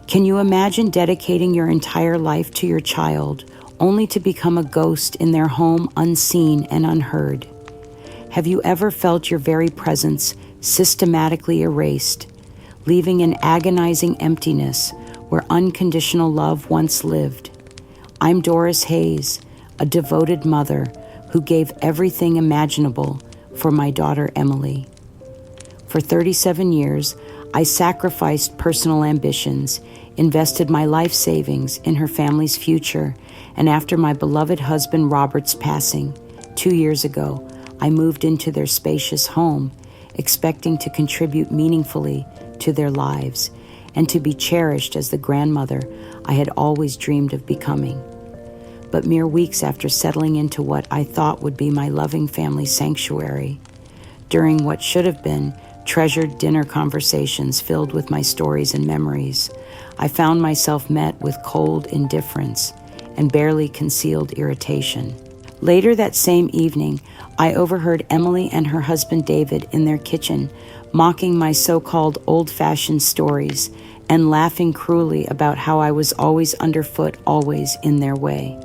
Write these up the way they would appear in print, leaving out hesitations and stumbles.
Can you imagine dedicating your entire life to your child, only to become a ghost in their home, unseen and unheard? Have you ever felt your very presence systematically erased, leaving an agonizing emptiness where unconditional love once lived? I'm Doris Hayes, a devoted mother who gave everything imaginable for my daughter Emily. For 37 years, I sacrificed personal ambitions, invested my life savings in her family's future, and after my beloved husband Robert's passing 2 years ago, I moved into their spacious home, expecting to contribute meaningfully to their lives and to be cherished as the grandmother I had always dreamed of becoming. But mere weeks after settling into what I thought would be my loving family sanctuary, during what should have been treasured dinner conversations filled with my stories and memories, I found myself met with cold indifference and barely concealed irritation. Later that same evening, I overheard Emily and her husband David in their kitchen mocking my so-called old-fashioned stories and laughing cruelly about how I was always underfoot, always in their way.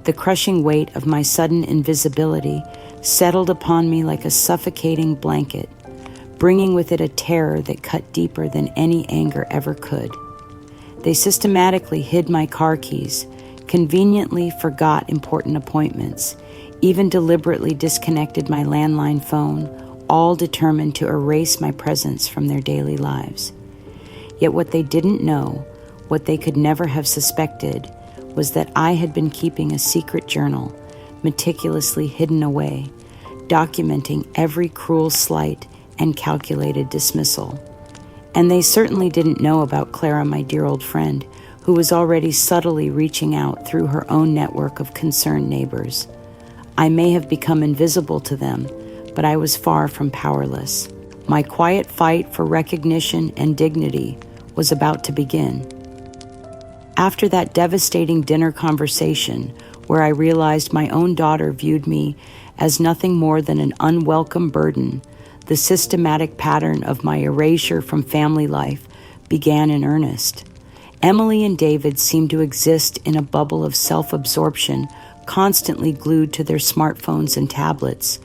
The crushing weight of my sudden invisibility settled upon me like a suffocating blanket, bringing with it a terror that cut deeper than any anger ever could. They systematically hid my car keys, conveniently forgot important appointments, even deliberately disconnected my landline phone, all determined to erase my presence from their daily lives. Yet what they didn't know, what they could never have suspected, was that I had been keeping a secret journal, meticulously hidden away, documenting every cruel slight and calculated dismissal. And they certainly didn't know about Clara, my dear old friend, who was already subtly reaching out through her own network of concerned neighbors. I may have become invisible to them, but I was far from powerless. My quiet fight for recognition and dignity was about to begin. After that devastating dinner conversation, where I realized my own daughter viewed me as nothing more than an unwelcome burden, the systematic pattern of my erasure from family life began in earnest. Emily and David seemed to exist in a bubble of self-absorption, constantly glued to their smartphones and tablets,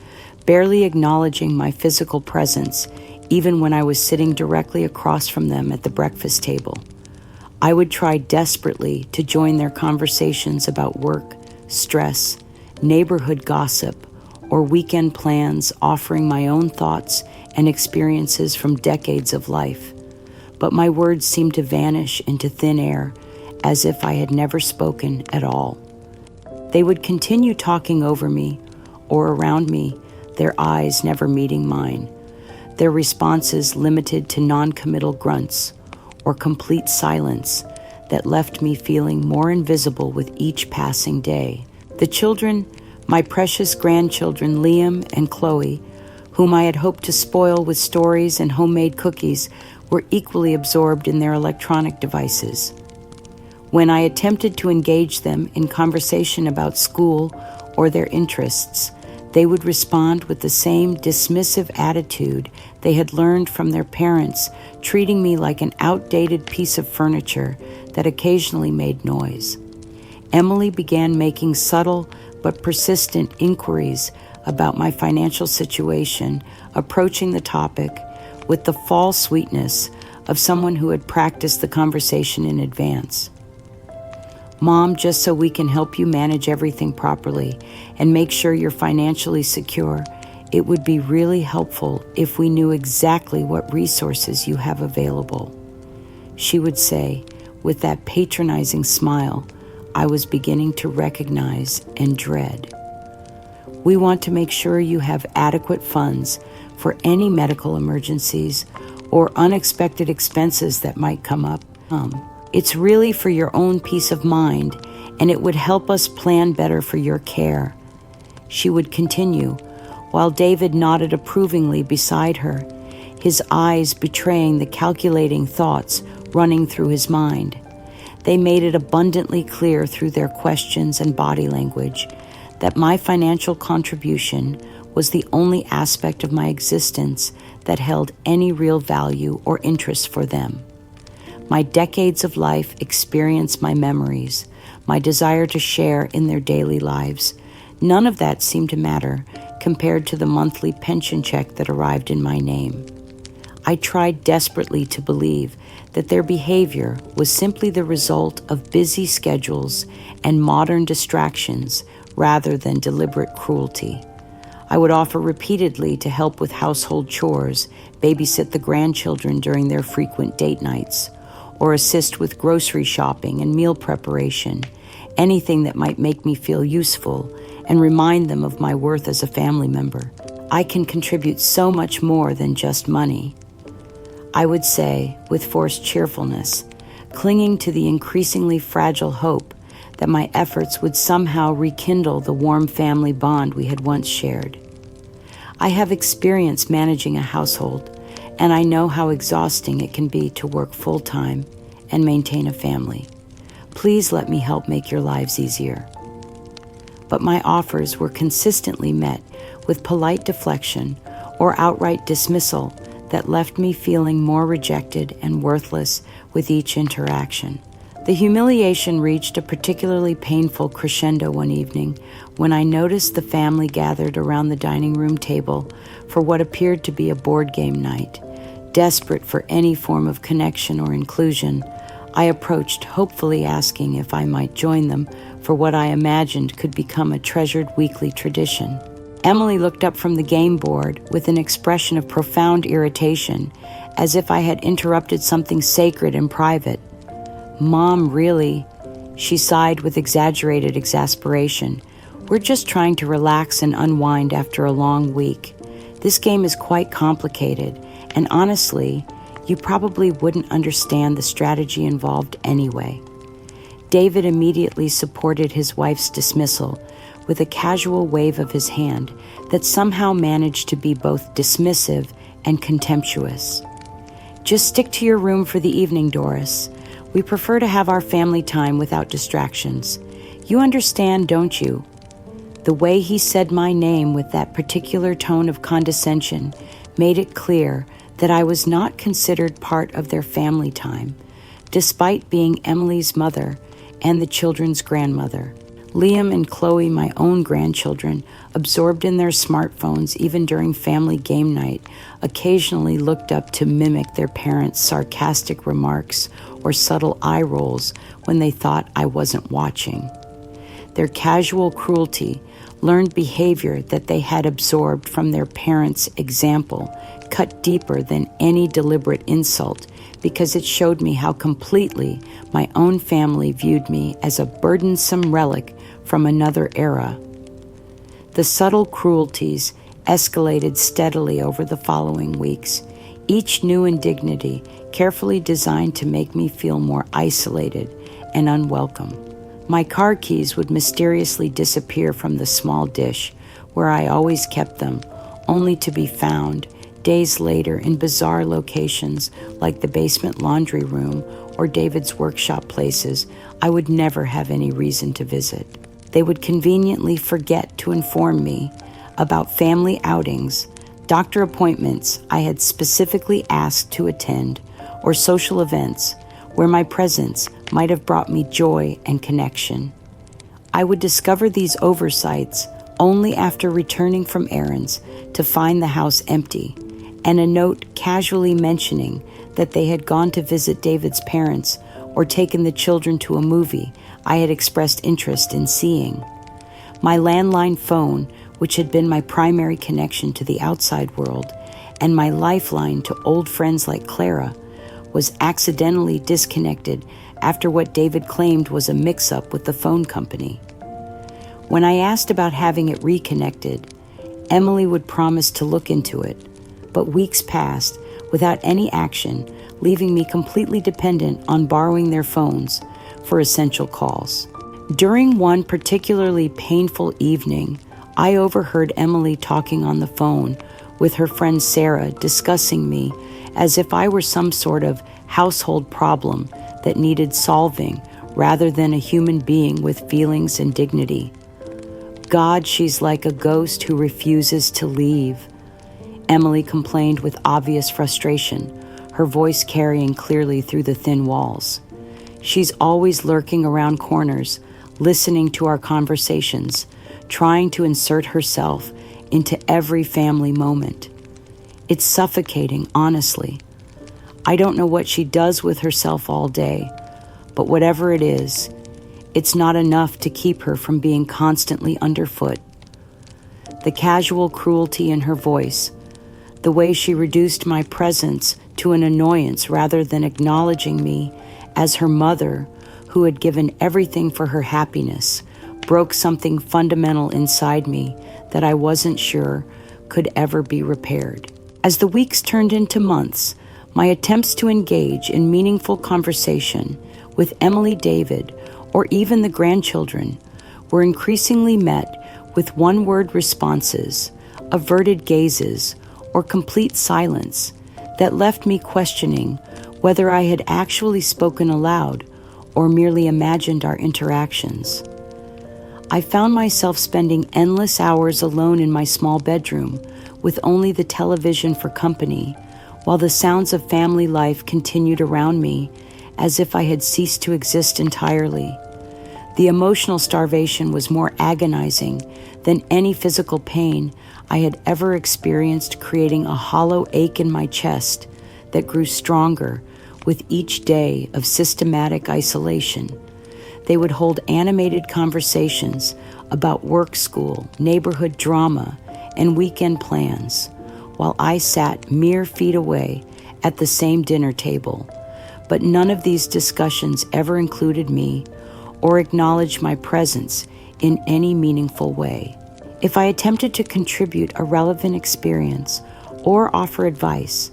barely acknowledging my physical presence, even when I was sitting directly across from them at the breakfast table. I would try desperately to join their conversations about work, stress, neighborhood gossip, or weekend plans, offering my own thoughts and experiences from decades of life. But my words seemed to vanish into thin air, as if I had never spoken at all. They would continue talking over me or around me, their eyes never meeting mine, their responses limited to non-committal grunts or complete silence that left me feeling more invisible with each passing day. The children, my precious grandchildren Liam and Chloe, whom I had hoped to spoil with stories and homemade cookies, were equally absorbed in their electronic devices. When I attempted to engage them in conversation about school or their interests, they would respond with the same dismissive attitude they had learned from their parents, treating me like an outdated piece of furniture that occasionally made noise. Emily began making subtle but persistent inquiries about my financial situation, approaching the topic with the false sweetness of someone who had practiced the conversation in advance. Mom, just so we can help you manage everything properly and make sure you're financially secure, it would be really helpful if we knew exactly what resources you have available. She would say, with that patronizing smile I was beginning to recognize and dread. We want to make sure you have adequate funds for any medical emergencies or unexpected expenses that might come up. It's really for your own peace of mind, and it would help us plan better for your care. She would continue, while David nodded approvingly beside her, his eyes betraying the calculating thoughts running through his mind. They made it abundantly clear through their questions and body language that my financial contribution was the only aspect of my existence that held any real value or interest for them. My decades of life experience my memories, my desire to share in their daily lives. None of that seemed to matter compared to the monthly pension check that arrived in my name. I tried desperately to believe that their behavior was simply the result of busy schedules and modern distractions rather than deliberate cruelty. I would offer repeatedly to help with household chores, babysit the grandchildren during their frequent date nights, or assist with grocery shopping and meal preparation, anything that might make me feel useful and remind them of my worth as a family member. I can contribute so much more than just money. I would say, with forced cheerfulness, clinging to the increasingly fragile hope that my efforts would somehow rekindle the warm family bond we had once shared. I have experience managing a household, and I know how exhausting it can be to work full-time and maintain a family. Please let me help make your lives easier. But my offers were consistently met with polite deflection or outright dismissal that left me feeling more rejected and worthless with each interaction. The humiliation reached a particularly painful crescendo one evening when I noticed the family gathered around the dining room table for what appeared to be a board game night. Desperate for any form of connection or inclusion, I approached, hopefully asking if I might join them for what I imagined could become a treasured weekly tradition. Emily looked up from the game board with an expression of profound irritation, as if I had interrupted something sacred and private. "Mom, really?" She sighed with exaggerated exasperation. "We're just trying to relax and unwind after a long week. This game is quite complicated, and honestly, you probably wouldn't understand the strategy involved anyway." David immediately supported his wife's dismissal with a casual wave of his hand that somehow managed to be both dismissive and contemptuous. "Just stick to your room for the evening, Doris. We prefer to have our family time without distractions. You understand, don't you?" The way he said my name with that particular tone of condescension made it clear that I was not considered part of their family time, despite being Emily's mother and the children's grandmother. Liam and Chloe, my own grandchildren, absorbed in their smartphones even during family game night, occasionally looked up to mimic their parents' sarcastic remarks or subtle eye rolls when they thought I wasn't watching. Their casual cruelty, learned behavior that they had absorbed from their parents' example, cut deeper than any deliberate insult because it showed me how completely my own family viewed me as a burdensome relic from another era. The subtle cruelties escalated steadily over the following weeks, each new indignity carefully designed to make me feel more isolated and unwelcome. My car keys would mysteriously disappear from the small dish where I always kept them, only to be found days later in bizarre locations like the basement laundry room or David's workshop places I would never have any reason to visit. They would conveniently forget to inform me about family outings, doctor appointments I had specifically asked to attend, or social events where my presence might have brought me joy and connection. I would discover these oversights only after returning from errands to find the house empty, and a note casually mentioning that they had gone to visit David's parents or taken the children to a movie I had expressed interest in seeing. My landline phone, which had been my primary connection to the outside world and my lifeline to old friends like Clara, was accidentally disconnected after what David claimed was a mix-up with the phone company. When I asked about having it reconnected, Emily would promise to look into it, but weeks passed without any action, leaving me completely dependent on borrowing their phones for essential calls. During one particularly painful evening, I overheard Emily talking on the phone with her friend Sarah, discussing me as if I were some sort of household problem that needed solving rather than a human being with feelings and dignity. "God, she's like a ghost who refuses to leave," Emily complained with obvious frustration, her voice carrying clearly through the thin walls. She's always lurking around corners, listening to our conversations, trying to insert herself into every family moment. It's suffocating, honestly. I don't know what she does with herself all day, but whatever it is, it's not enough to keep her from being constantly underfoot. The casual cruelty in her voice, the way she reduced my presence to an annoyance rather than acknowledging me as her mother who had given everything for her happiness, broke something fundamental inside me that I wasn't sure could ever be repaired. As the weeks turned into months, my attempts to engage in meaningful conversation with Emily, David, or even the grandchildren were increasingly met with one-word responses, averted gazes, or complete silence that left me questioning whether I had actually spoken aloud or merely imagined our interactions. I found myself spending endless hours alone in my small bedroom with only the television for company, while the sounds of family life continued around me as if I had ceased to exist entirely. The emotional starvation was more agonizing than any physical pain I had ever experienced, creating a hollow ache in my chest that grew stronger with each day of systematic isolation. They would hold animated conversations about work, school, neighborhood drama, and weekend plans, while I sat mere feet away at the same dinner table. But none of these discussions ever included me or acknowledged my presence in any meaningful way. If I attempted to contribute a relevant experience or offer advice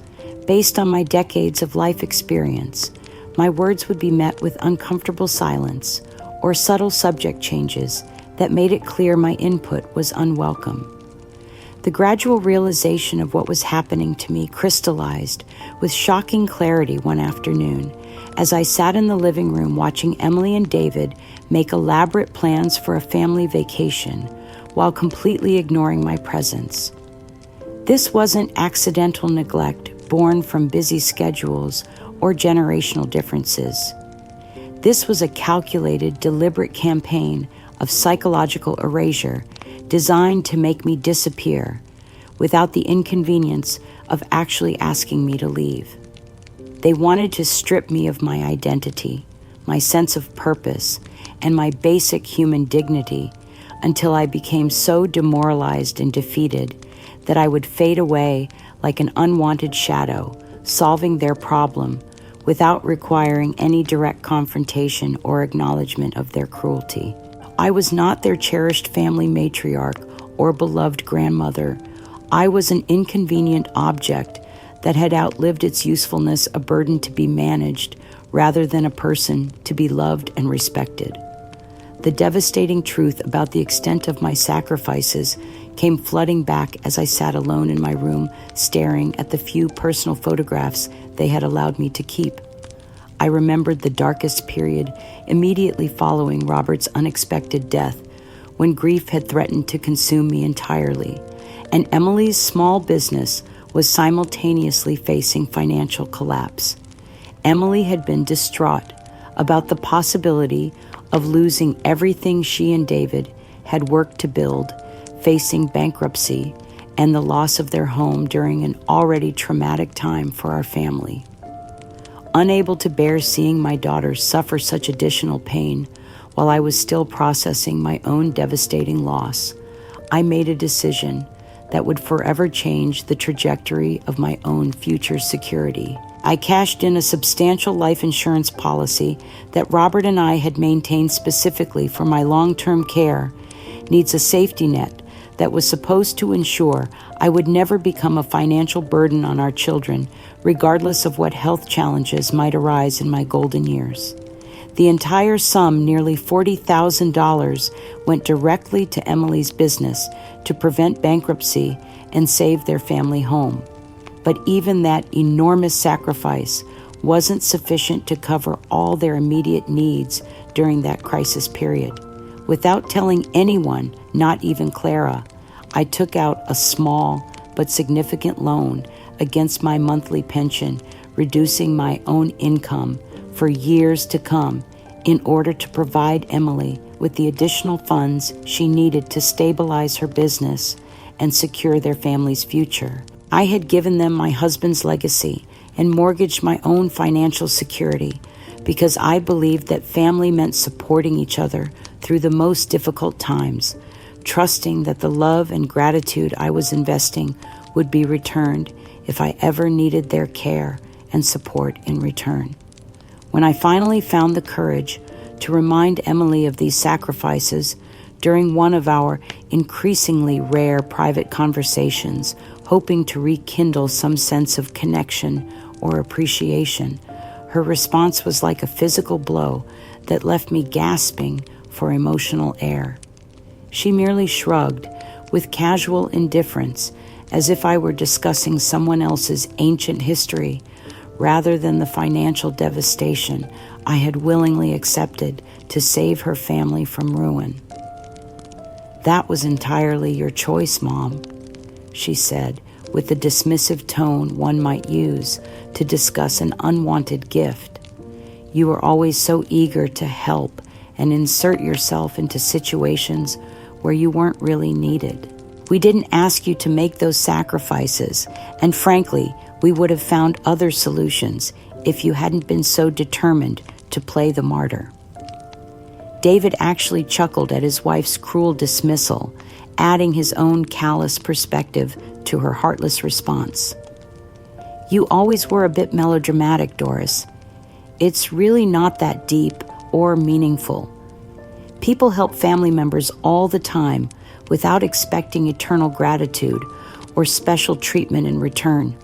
based on my decades of life experience, my words would be met with uncomfortable silence or subtle subject changes that made it clear my input was unwelcome. The gradual realization of what was happening to me crystallized with shocking clarity one afternoon as I sat in the living room watching Emily and David make elaborate plans for a family vacation while completely ignoring my presence. This wasn't accidental neglect born from busy schedules or generational differences. This was a calculated, deliberate campaign of psychological erasure designed to make me disappear without the inconvenience of actually asking me to leave. They wanted to strip me of my identity, my sense of purpose, and my basic human dignity until I became so demoralized and defeated that I would fade away like an unwanted shadow, solving their problem without requiring any direct confrontation or acknowledgement of their cruelty. I was not their cherished family matriarch or beloved grandmother. I was an inconvenient object that had outlived its usefulness, a burden to be managed rather than a person to be loved and respected. The devastating truth about the extent of my sacrifices came flooding back as I sat alone in my room, staring at the few personal photographs they had allowed me to keep. I remembered the darkest period immediately following Robert's unexpected death, when grief had threatened to consume me entirely, and Emily's small business was simultaneously facing financial collapse. Emily had been distraught about the possibility of losing everything she and David had worked to build, facing bankruptcy and the loss of their home during an already traumatic time for our family. Unable to bear seeing my daughters suffer such additional pain while I was still processing my own devastating loss, I made a decision that would forever change the trajectory of my own future security. I cashed in a substantial life insurance policy that Robert and I had maintained specifically for my long-term care needs, a safety net that was supposed to ensure I would never become a financial burden on our children, regardless of what health challenges might arise in my golden years. The entire sum, nearly $40,000, went directly to Emily's business to prevent bankruptcy and save their family home. But even that enormous sacrifice wasn't sufficient to cover all their immediate needs during that crisis period. Without telling anyone, not even Clara, I took out a small but significant loan against my monthly pension, reducing my own income for years to come in order to provide Emily with the additional funds she needed to stabilize her business and secure their family's future. I had given them my husband's legacy and mortgaged my own financial security because I believed that family meant supporting each other through the most difficult times, trusting that the love and gratitude I was investing would be returned if I ever needed their care and support in return. When I finally found the courage to remind Emily of these sacrifices during one of our increasingly rare private conversations, hoping to rekindle some sense of connection or appreciation, her response was like a physical blow that left me gasping for emotional air. She merely shrugged with casual indifference, as if I were discussing someone else's ancient history rather than the financial devastation I had willingly accepted to save her family from ruin. "That was entirely your choice, Mom," she said, with the dismissive tone one might use to discuss an unwanted gift. "You were always so eager to help and insert yourself into situations where you weren't really needed. We didn't ask you to make those sacrifices, and frankly, we would have found other solutions if you hadn't been so determined to play the martyr." David actually chuckled at his wife's cruel dismissal, adding his own callous perspective to her heartless response. "You always were a bit melodramatic, Doris. It's really not that deep or meaningful. People help family members all the time without expecting eternal gratitude or special treatment in return.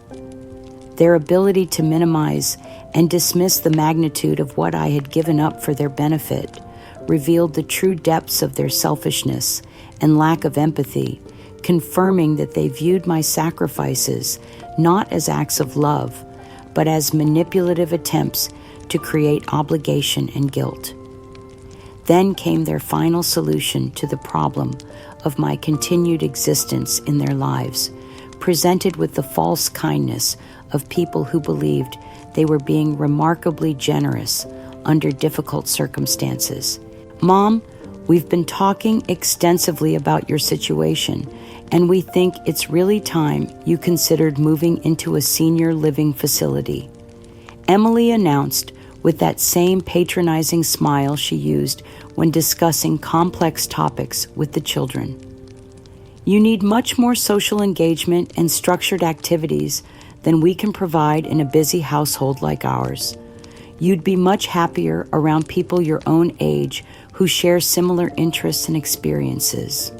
Their ability to minimize and dismiss the magnitude of what I had given up for their benefit revealed the true depths of their selfishness and lack of empathy, confirming that they viewed my sacrifices not as acts of love, but as manipulative attempts to create obligation and guilt. Then came their final solution to the problem of my continued existence in their lives, presented with the false kindness of people who believed they were being remarkably generous under difficult circumstances. "Mom, we've been talking extensively about your situation, and we think it's really time you considered moving into a senior living facility," Emily announced with that same patronizing smile she used when discussing complex topics with the children. "You need much more social engagement and structured activities than we can provide in a busy household like ours. You'd be much happier around people your own age who share similar interests and experiences."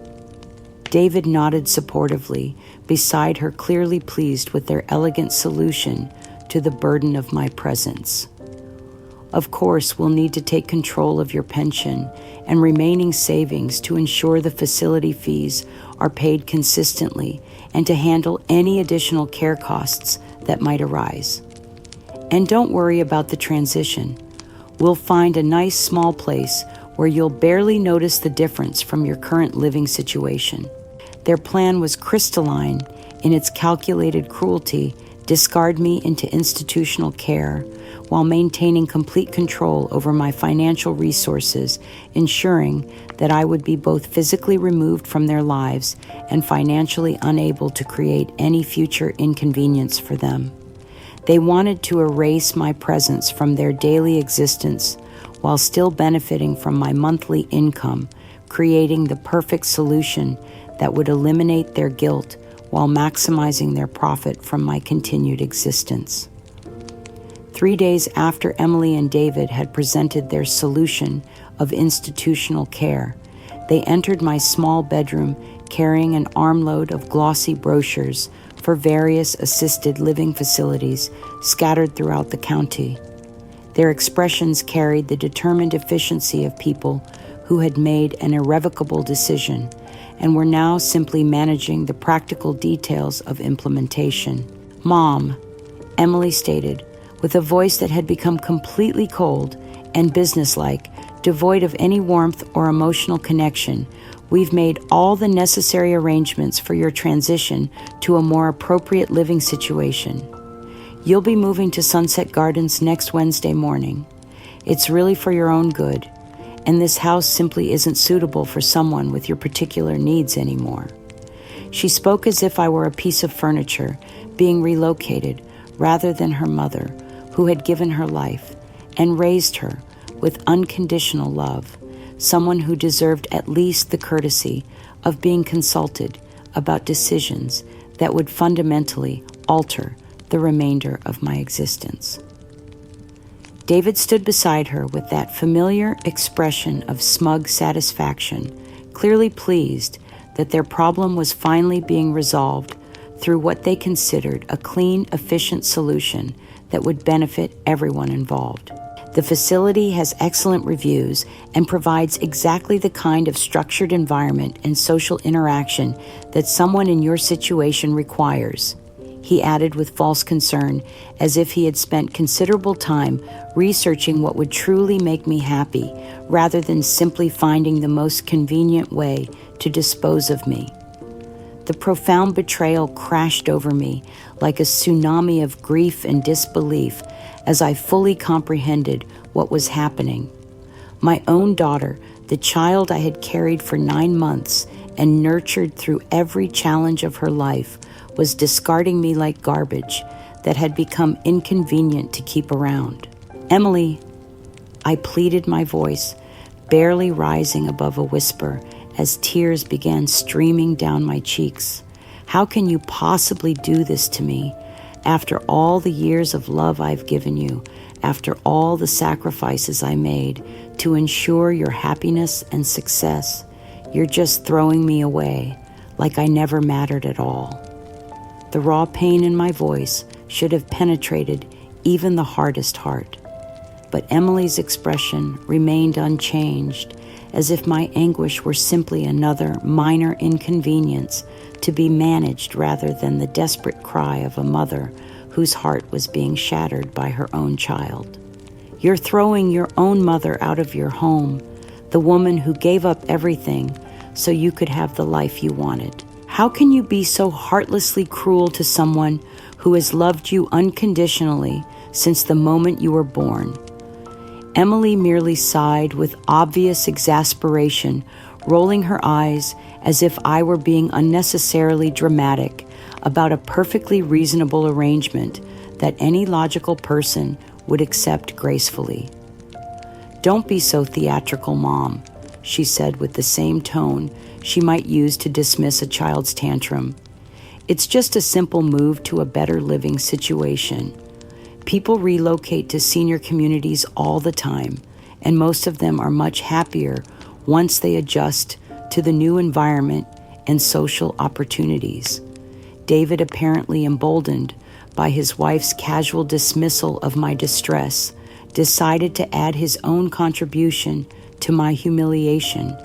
David nodded supportively beside her, clearly pleased with their elegant solution to the burden of my presence. "Of course, we'll need to take control of your pension and remaining savings to ensure the facility fees are paid consistently and to handle any additional care costs that might arise. And don't worry about the transition. We'll find a nice small place where you'll barely notice the difference from your current living situation." Their plan was crystalline in its calculated cruelty: discard me into institutional care while maintaining complete control over my financial resources, ensuring that I would be both physically removed from their lives and financially unable to create any future inconvenience for them. They wanted to erase my presence from their daily existence while still benefiting from my monthly income, creating the perfect solution that would eliminate their guilt while maximizing their profit from my continued existence. 3 days after Emily and David had presented their solution of institutional care, they entered my small bedroom carrying an armload of glossy brochures for various assisted living facilities scattered throughout the county. Their expressions carried the determined efficiency of people who had made an irrevocable decision and were now simply managing the practical details of implementation. "Mom," Emily stated, with a voice that had become completely cold and businesslike, devoid of any warmth or emotional connection, "we've made all the necessary arrangements for your transition to a more appropriate living situation. You'll be moving to Sunset Gardens next Wednesday morning. It's really for your own good, and this house simply isn't suitable for someone with your particular needs anymore. She spoke as if I were a piece of furniture being relocated rather than her mother, who had given her life and raised her with unconditional love, someone who deserved at least the courtesy of being consulted about decisions that would fundamentally alter the remainder of my existence. David stood beside her with that familiar expression of smug satisfaction, clearly pleased that their problem was finally being resolved through what they considered a clean, efficient solution that would benefit everyone involved. The facility has excellent reviews and provides exactly the kind of structured environment and social interaction that someone in your situation requires, he added with false concern, as if he had spent considerable time researching what would truly make me happy, rather than simply finding the most convenient way to dispose of me. The profound betrayal crashed over me like a tsunami of grief and disbelief as I fully comprehended what was happening. My own daughter, the child I had carried for 9 months and nurtured through every challenge of her life, was discarding me like garbage that had become inconvenient to keep around. Emily, I pleaded, my voice barely rising above a whisper as tears began streaming down my cheeks. How can you possibly do this to me? After all the years of love I've given you, after all the sacrifices I made to ensure your happiness and success, you're just throwing me away like I never mattered at all. The raw pain in my voice should have penetrated even the hardest heart. But Emily's expression remained unchanged, as if my anguish were simply another minor inconvenience to be managed rather than the desperate cry of a mother whose heart was being shattered by her own child. You're throwing your own mother out of your home, the woman who gave up everything so you could have the life you wanted. How can you be so heartlessly cruel to someone who has loved you unconditionally since the moment you were born? Emily merely sighed with obvious exasperation, rolling her eyes as if I were being unnecessarily dramatic about a perfectly reasonable arrangement that any logical person would accept gracefully. "Don't be so theatrical, Mom," she said with the same tone she might use to dismiss a child's tantrum. "It's just a simple move to a better living situation. People relocate to senior communities all the time, and most of them are much happier once they adjust to the new environment and social opportunities." David, apparently emboldened by his wife's casual dismissal of my distress, decided to add his own contribution to my humiliation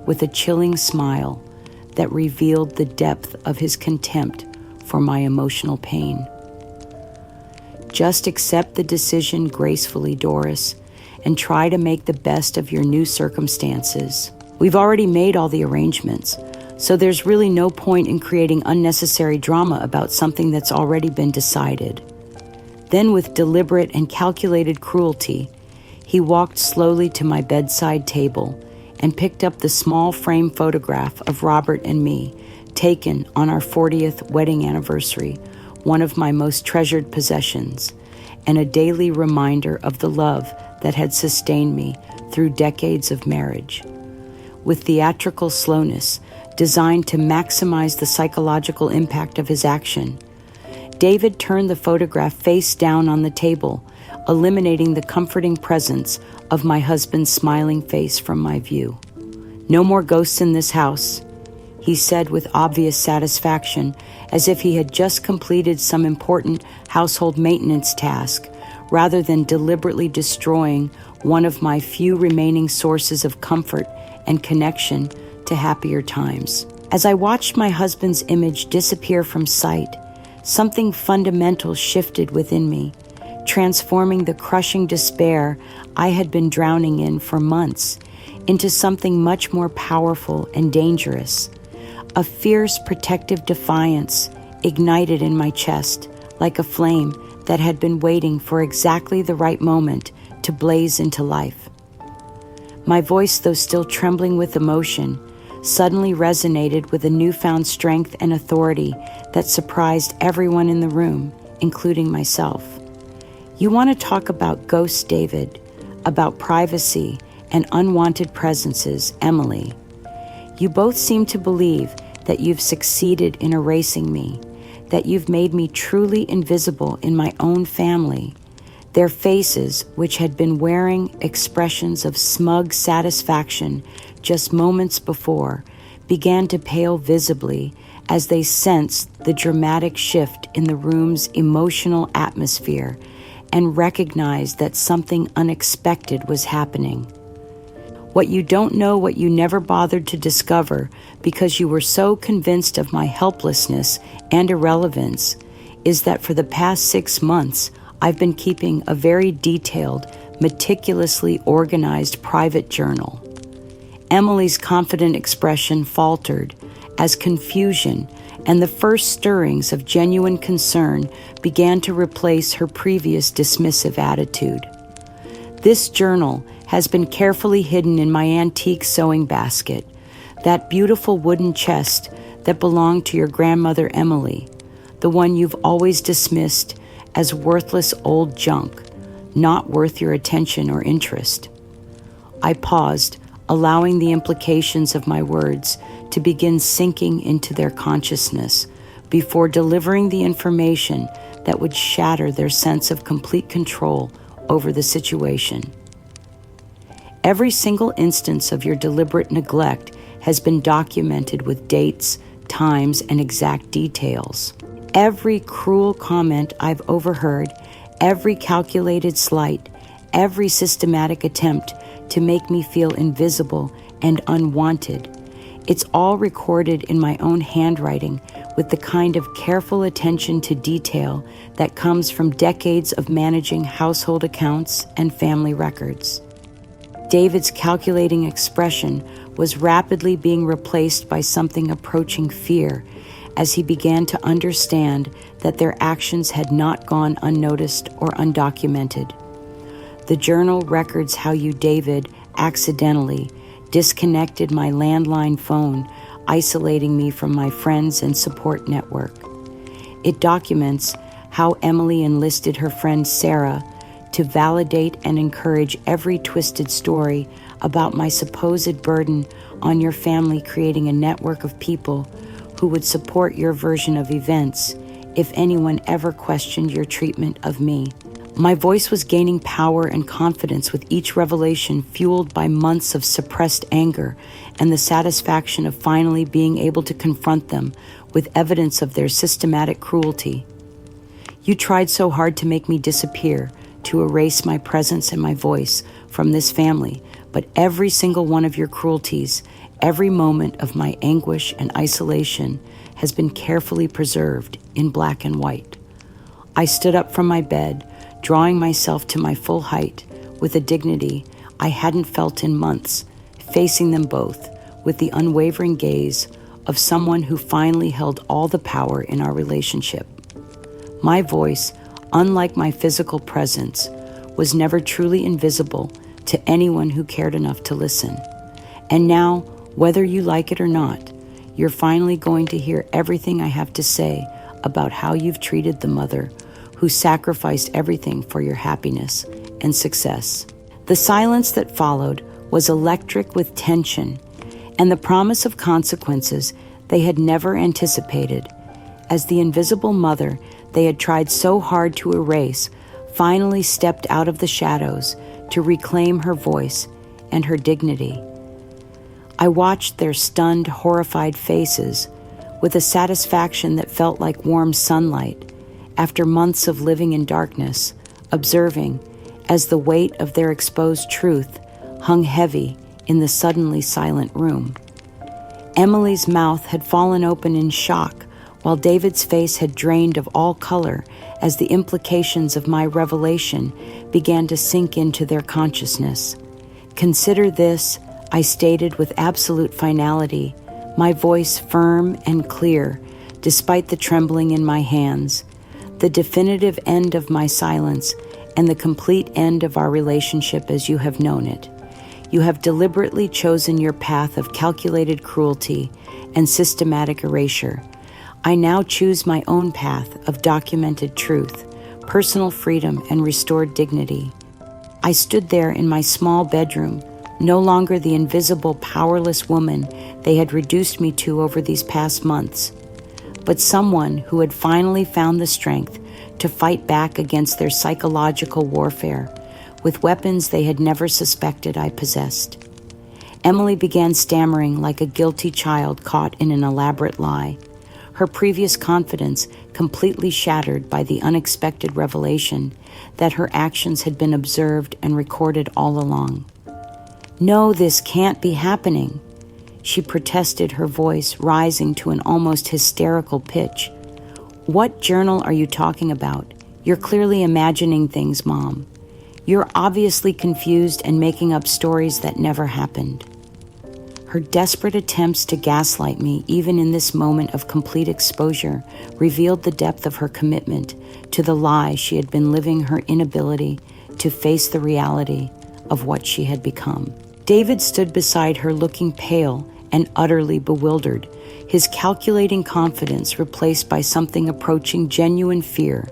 with a chilling smile that revealed the depth of his contempt for my emotional pain. "Just accept the decision gracefully, Doris, and try to make the best of your new circumstances. We've already made all the arrangements, so there's really no point in creating unnecessary drama about something that's already been decided." Then, with deliberate and calculated cruelty, he walked slowly to my bedside table and picked up the small frame photograph of Robert and me, taken on our 40th wedding anniversary, one of my most treasured possessions, and a daily reminder of the love that had sustained me through decades of marriage. With theatrical slowness designed to maximize the psychological impact of his action, David turned the photograph face down on the table, eliminating the comforting presence of my husband's smiling face from my view. "No more ghosts in this house," he said with obvious satisfaction, as if he had just completed some important household maintenance task, rather than deliberately destroying one of my few remaining sources of comfort and connection to happier times. As I watched my husband's image disappear from sight, something fundamental shifted within me, transforming the crushing despair I had been drowning in for months into something much more powerful and dangerous. A fierce protective defiance ignited in my chest like a flame that had been waiting for exactly the right moment to blaze into life. My voice, though still trembling with emotion, suddenly resonated with a newfound strength and authority that surprised everyone in the room, including myself. You want to talk about ghost David, about privacy and unwanted presences, Emily. You both seem to believe that you've succeeded in erasing me, that you've made me truly invisible in my own family. Their faces, which had been wearing expressions of smug satisfaction just moments before, began to pale visibly as they sensed the dramatic shift in the room's emotional atmosphere and recognized that something unexpected was happening. What you don't know, what you never bothered to discover because you were so convinced of my helplessness and irrelevance, is that for the past 6 months, I've been keeping a very detailed, meticulously organized private journal. Emily's confident expression faltered as confusion and the first stirrings of genuine concern began to replace her previous dismissive attitude. This journal has been carefully hidden in my antique sewing basket, that beautiful wooden chest that belonged to your grandmother Emily, the one you've always dismissed as worthless old junk, not worth your attention or interest. I paused, allowing the implications of my words to begin sinking into their consciousness before delivering the information that would shatter their sense of complete control over the situation. Every single instance of your deliberate neglect has been documented with dates, times, and exact details. Every cruel comment I've overheard, every calculated slight, every systematic attempt to make me feel invisible and unwanted. It's all recorded in my own handwriting with the kind of careful attention to detail that comes from decades of managing household accounts and family records. David's calculating expression was rapidly being replaced by something approaching fear as he began to understand that their actions had not gone unnoticed or undocumented. The journal records how you, David, accidentally disconnected my landline phone, isolating me from my friends and support network. It documents how Emily enlisted her friend Sarah to validate and encourage every twisted story about my supposed burden on your family, creating a network of people who would support your version of events if anyone ever questioned your treatment of me. My voice was gaining power and confidence with each revelation, fueled by months of suppressed anger and the satisfaction of finally being able to confront them with evidence of their systematic cruelty. You tried so hard to make me disappear, to erase my presence and my voice from this family, but every single one of your cruelties, every moment of my anguish and isolation has been carefully preserved in black and white. I stood up from my bed, drawing myself to my full height with a dignity I hadn't felt in months, facing them both with the unwavering gaze of someone who finally held all the power in our relationship. My voice, unlike my physical presence, was never truly invisible to anyone who cared enough to listen. And now, whether you like it or not, you're finally going to hear everything I have to say about how you've treated the mother who sacrificed everything for your happiness and success. The silence that followed was electric with tension and the promise of consequences they had never anticipated, as the invisible mother they had tried so hard to erase finally stepped out of the shadows to reclaim her voice and her dignity. I watched their stunned, horrified faces with a satisfaction that felt like warm sunlight after months of living in darkness, observing as the weight of their exposed truth hung heavy in the suddenly silent room. Emily's mouth had fallen open in shock, while David's face had drained of all color as the implications of my revelation began to sink into their consciousness. "Consider this," I stated with absolute finality, my voice firm and clear, despite the trembling in my hands. the definitive end of my silence, and the complete end of our relationship as you have known it. You have deliberately chosen your path of calculated cruelty and systematic erasure. I now choose my own path of documented truth, personal freedom, and restored dignity. I stood there in my small bedroom, no longer the invisible, powerless woman they had reduced me to over these past months, but someone who had finally found the strength to fight back against their psychological warfare with weapons they had never suspected I possessed. Emily began stammering like a guilty child caught in an elaborate lie, her previous confidence completely shattered by the unexpected revelation that her actions had been observed and recorded all along. "No, this can't be happening," she protested, her voice rising to an almost hysterical pitch. "What journal are you talking about? You're clearly imagining things, Mom. You're obviously confused and making up stories that never happened." Her desperate attempts to gaslight me, even in this moment of complete exposure, revealed the depth of her commitment to the lie she had been living, her inability to face the reality of what she had become. David stood beside her, looking pale and utterly bewildered, his calculating confidence replaced by something approaching genuine fear,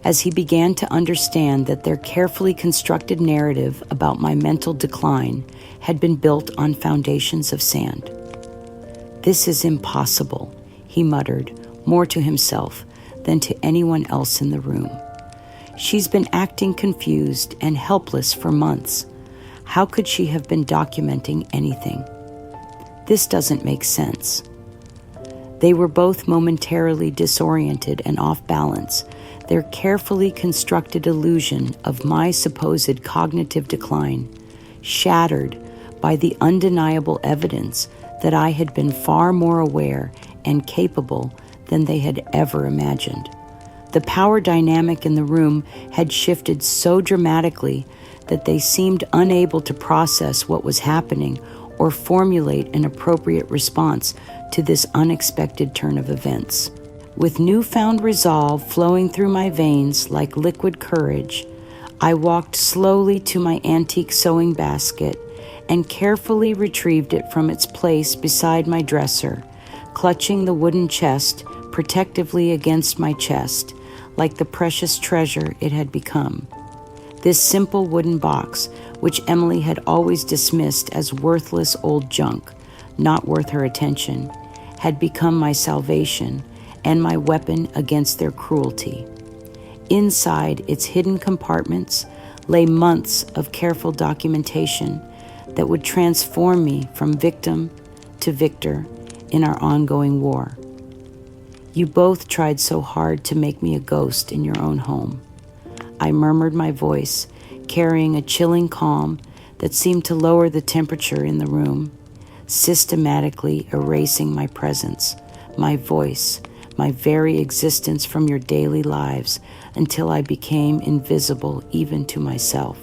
as he began to understand that their carefully constructed narrative about my mental decline had been built on foundations of sand. "This is impossible," he muttered, more to himself than to anyone else in the room. "She's been acting confused and helpless for months. How could she have been documenting anything? This doesn't make sense." They were both momentarily disoriented and off balance, their carefully constructed illusion of my supposed cognitive decline shattered by the undeniable evidence that I had been far more aware and capable than they had ever imagined. The power dynamic in the room had shifted so dramatically that they seemed unable to process what was happening or formulate an appropriate response to this unexpected turn of events. With newfound resolve flowing through my veins like liquid courage, I walked slowly to my antique sewing basket and carefully retrieved it from its place beside my dresser, clutching the wooden chest protectively against my chest, like the precious treasure it had become. This simple wooden box, which Emily had always dismissed as worthless old junk, not worth her attention, had become my salvation and my weapon against their cruelty. Inside its hidden compartments lay months of careful documentation that would transform me from victim to victor in our ongoing war. "You both tried so hard to make me a ghost in your own home," I murmured, my voice carrying a chilling calm that seemed to lower the temperature in the room, systematically erasing my presence, my voice, my very existence from your daily lives until I became invisible even to myself.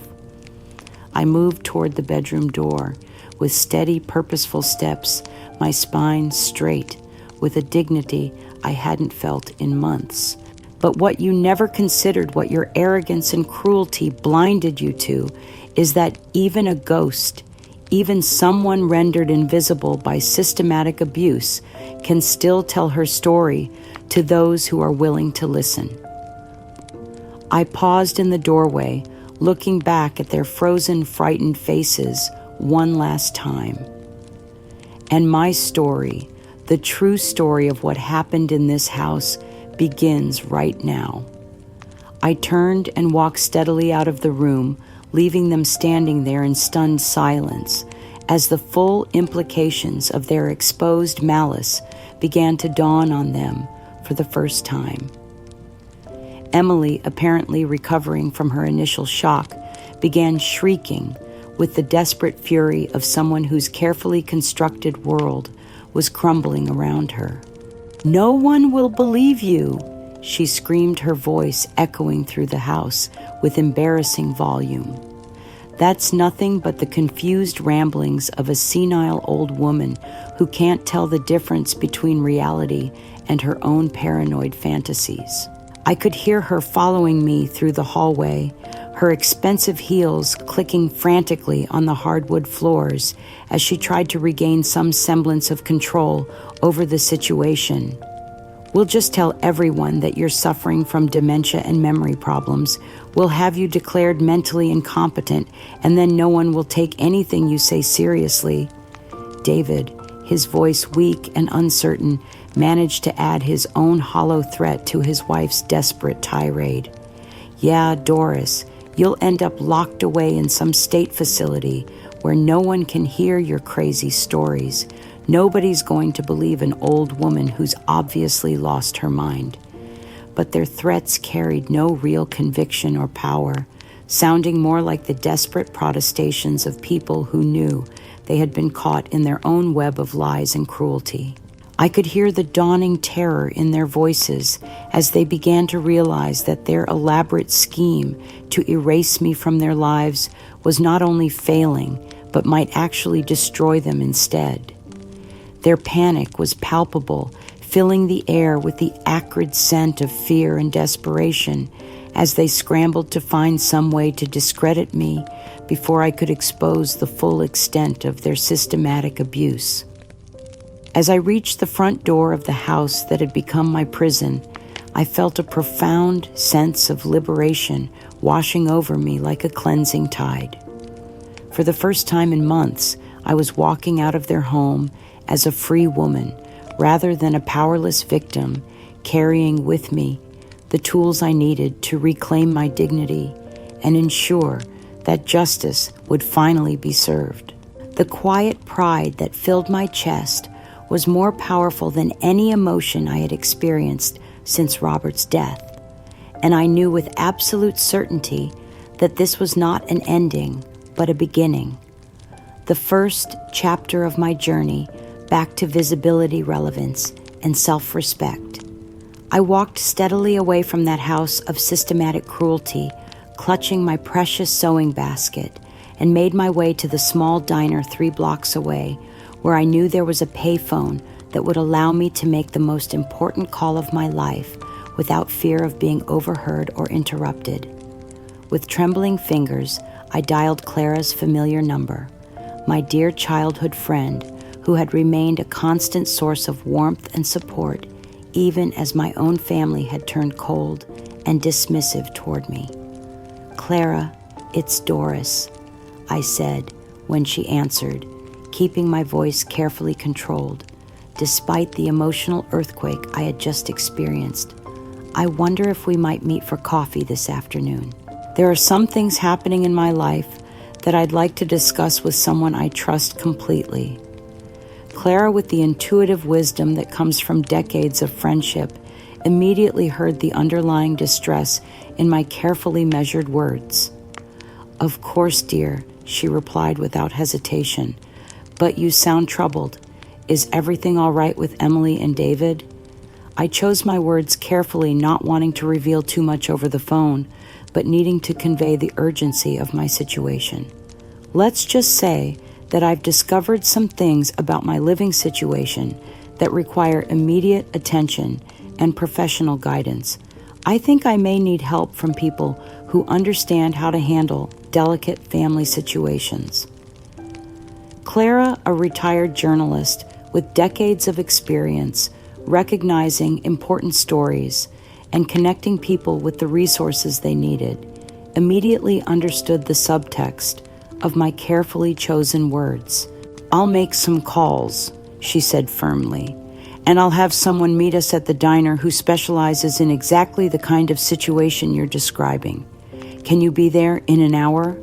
I moved toward the bedroom door with steady, purposeful steps, my spine straight, with a dignity I hadn't felt in months. But what you never considered, what your arrogance and cruelty blinded you to, is that even a ghost, even someone rendered invisible by systematic abuse, can still tell her story to those who are willing to listen. I paused in the doorway, looking back at their frozen, frightened faces one last time. And my story, the true story of what happened in this house, begins right now. I turned and walked steadily out of the room, leaving them standing there in stunned silence as the full implications of their exposed malice began to dawn on them for the first time. Emily, apparently recovering from her initial shock, began shrieking with the desperate fury of someone whose carefully constructed world was crumbling around her. "No one will believe you," she screamed, her voice echoing through the house with embarrassing volume. "That's nothing but the confused ramblings of a senile old woman who can't tell the difference between reality and her own paranoid fantasies." I could hear her following me through the hallway, her expensive heels clicking frantically on the hardwood floors as she tried to regain some semblance of control over the situation. "We'll just tell everyone that you're suffering from dementia and memory problems. We'll have you declared mentally incompetent, and then no one will take anything you say seriously." David, his voice weak and uncertain, managed to add his own hollow threat to his wife's desperate tirade. "Yeah, Doris, you'll end up locked away in some state facility where no one can hear your crazy stories. Nobody's going to believe an old woman who's obviously lost her mind." But their threats carried no real conviction or power, sounding more like the desperate protestations of people who knew they had been caught in their own web of lies and cruelty. I could hear the dawning terror in their voices as they began to realize that their elaborate scheme to erase me from their lives was not only failing, but might actually destroy them instead. Their panic was palpable, filling the air with the acrid scent of fear and desperation as they scrambled to find some way to discredit me before I could expose the full extent of their systematic abuse. As I reached the front door of the house that had become my prison, I felt a profound sense of liberation washing over me like a cleansing tide. For the first time in months, I was walking out of their home as a free woman, rather than a powerless victim, carrying with me the tools I needed to reclaim my dignity and ensure that justice would finally be served. The quiet pride that filled my chest was more powerful than any emotion I had experienced since Robert's death, and I knew with absolute certainty that this was not an ending, but a beginning. The first chapter of my journey back to visibility, relevance, and self-respect. I walked steadily away from that house of systematic cruelty, clutching my precious sewing basket, and made my way to the small diner 3 blocks away, where I knew there was a payphone that would allow me to make the most important call of my life without fear of being overheard or interrupted. With trembling fingers, I dialed Clara's familiar number, my dear childhood friend who had remained a constant source of warmth and support, even as my own family had turned cold and dismissive toward me. "Clara, it's Doris," I said when she answered, keeping my voice carefully controlled, despite the emotional earthquake I had just experienced. "I wonder if we might meet for coffee this afternoon. There are some things happening in my life that I'd like to discuss with someone I trust completely." Clara, with the intuitive wisdom that comes from decades of friendship, immediately heard the underlying distress in my carefully measured words. "Of course, dear," she replied without hesitation, "but you sound troubled. Is everything all right with Emily and David?" I chose my words carefully, not wanting to reveal too much over the phone, but needing to convey the urgency of my situation. "Let's just say that I've discovered some things about my living situation that require immediate attention and professional guidance. I think I may need help from people who understand how to handle delicate family situations." Clara, a retired journalist with decades of experience, recognizing important stories and connecting people with the resources they needed, immediately understood the subtext of my carefully chosen words. "I'll make some calls," she said firmly, "and I'll have someone meet us at the diner who specializes in exactly the kind of situation you're describing. Can you be there in an hour?"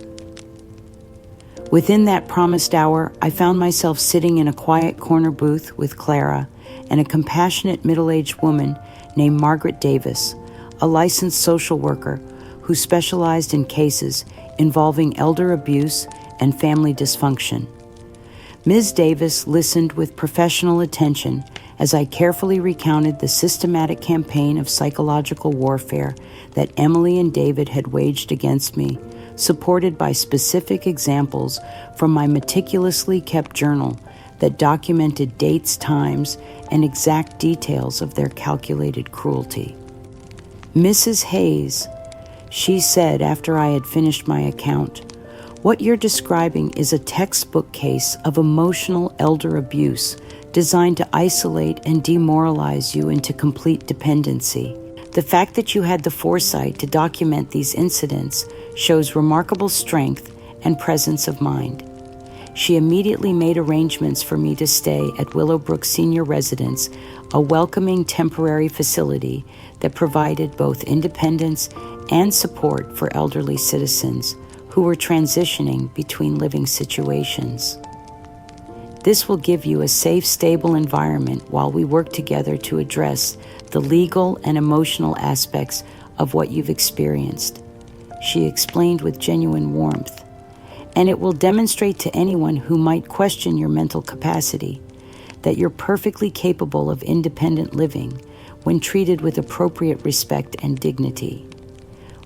Within that promised hour, I found myself sitting in a quiet corner booth with Clara and a compassionate middle-aged woman named Margaret Davis, a licensed social worker who specialized in cases involving elder abuse and family dysfunction. Ms. Davis listened with professional attention as I carefully recounted the systematic campaign of psychological warfare that Emily and David had waged against me, supported by specific examples from my meticulously kept journal that documented dates, times, and exact details of their calculated cruelty. "Mrs. Hayes," she said after I had finished my account, "what you're describing is a textbook case of emotional elder abuse designed to isolate and demoralize you into complete dependency. The fact that you had the foresight to document these incidents shows remarkable strength and presence of mind." She immediately made arrangements for me to stay at Willowbrook Senior Residence, a welcoming temporary facility that provided both independence and support for elderly citizens who were transitioning between living situations. This will give you a safe, stable environment while we work together to address the legal and emotional aspects of what you've experienced, she explained with genuine warmth. And it will demonstrate to anyone who might question your mental capacity that you're perfectly capable of independent living when treated with appropriate respect and dignity.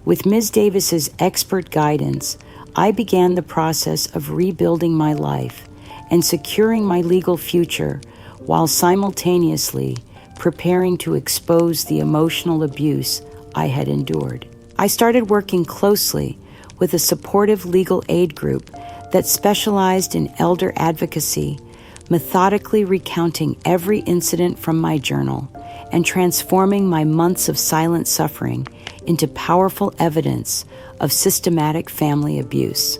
With Ms. Davis's expert guidance, I began the process of rebuilding my life and securing my legal future while simultaneously preparing to expose the emotional abuse I had endured. I started working closely with a supportive legal aid group that specialized in elder advocacy, methodically recounting every incident from my journal and transforming my months of silent suffering into powerful evidence of systematic family abuse.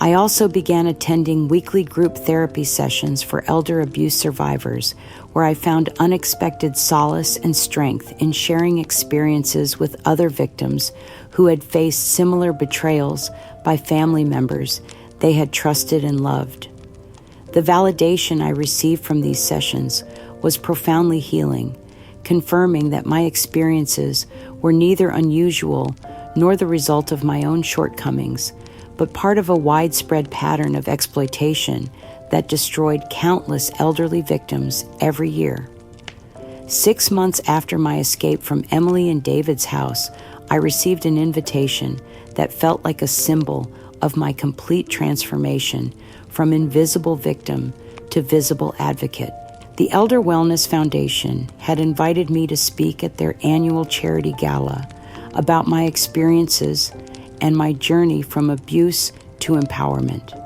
I also began attending weekly group therapy sessions for elder abuse survivors, where I found unexpected solace and strength in sharing experiences with other victims who had faced similar betrayals by family members they had trusted and loved. The validation I received from these sessions was profoundly healing, confirming that my experiences were neither unusual nor the result of my own shortcomings, but part of a widespread pattern of exploitation that destroyed countless elderly victims every year. 6 months after my escape from Emily and David's house, I received an invitation that felt like a symbol of my complete transformation from invisible victim to visible advocate. The Elder Wellness Foundation had invited me to speak at their annual charity gala about my experiences and my journey from abuse to empowerment.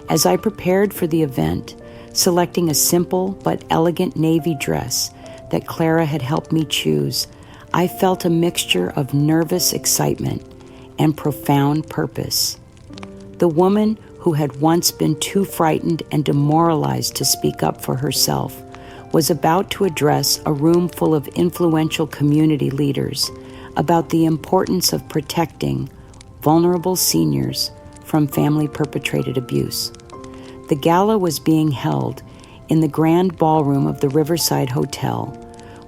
As I prepared for the event, selecting a simple but elegant navy dress that Clara had helped me choose, I felt a mixture of nervous excitement and profound purpose. The woman who had once been too frightened and demoralized to speak up for herself was about to address a room full of influential community leaders about the importance of protecting vulnerable seniors from family-perpetrated abuse. The gala was being held in the grand ballroom of the Riverside Hotel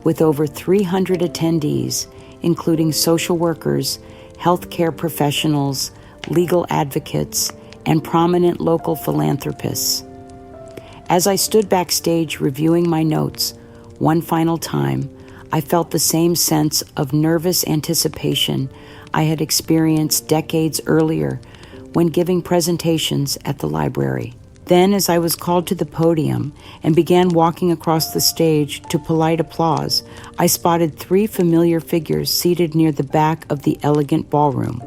with over 300 attendees, including social workers, healthcare professionals, legal advocates, and prominent local philanthropists. As I stood backstage reviewing my notes one final time, I felt the same sense of nervous anticipation I had experienced decades earlier when giving presentations at the library. Then, as I was called to the podium and began walking across the stage to polite applause, I spotted 3 familiar figures seated near the back of the elegant ballroom.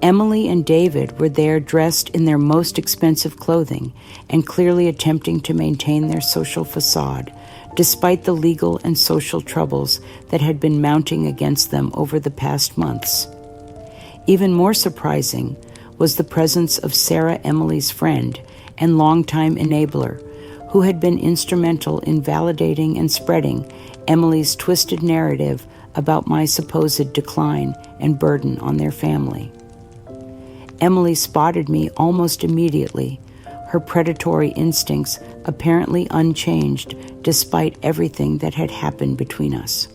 Emily and David were there dressed in their most expensive clothing and clearly attempting to maintain their social facade, despite the legal and social troubles that had been mounting against them over the past months. Even more surprising was the presence of Sarah, Emily's friend and longtime enabler, who had been instrumental in validating and spreading Emily's twisted narrative about my supposed decline and burden on their family. Emily spotted me almost immediately, her predatory instincts apparently unchanged despite everything that had happened between us.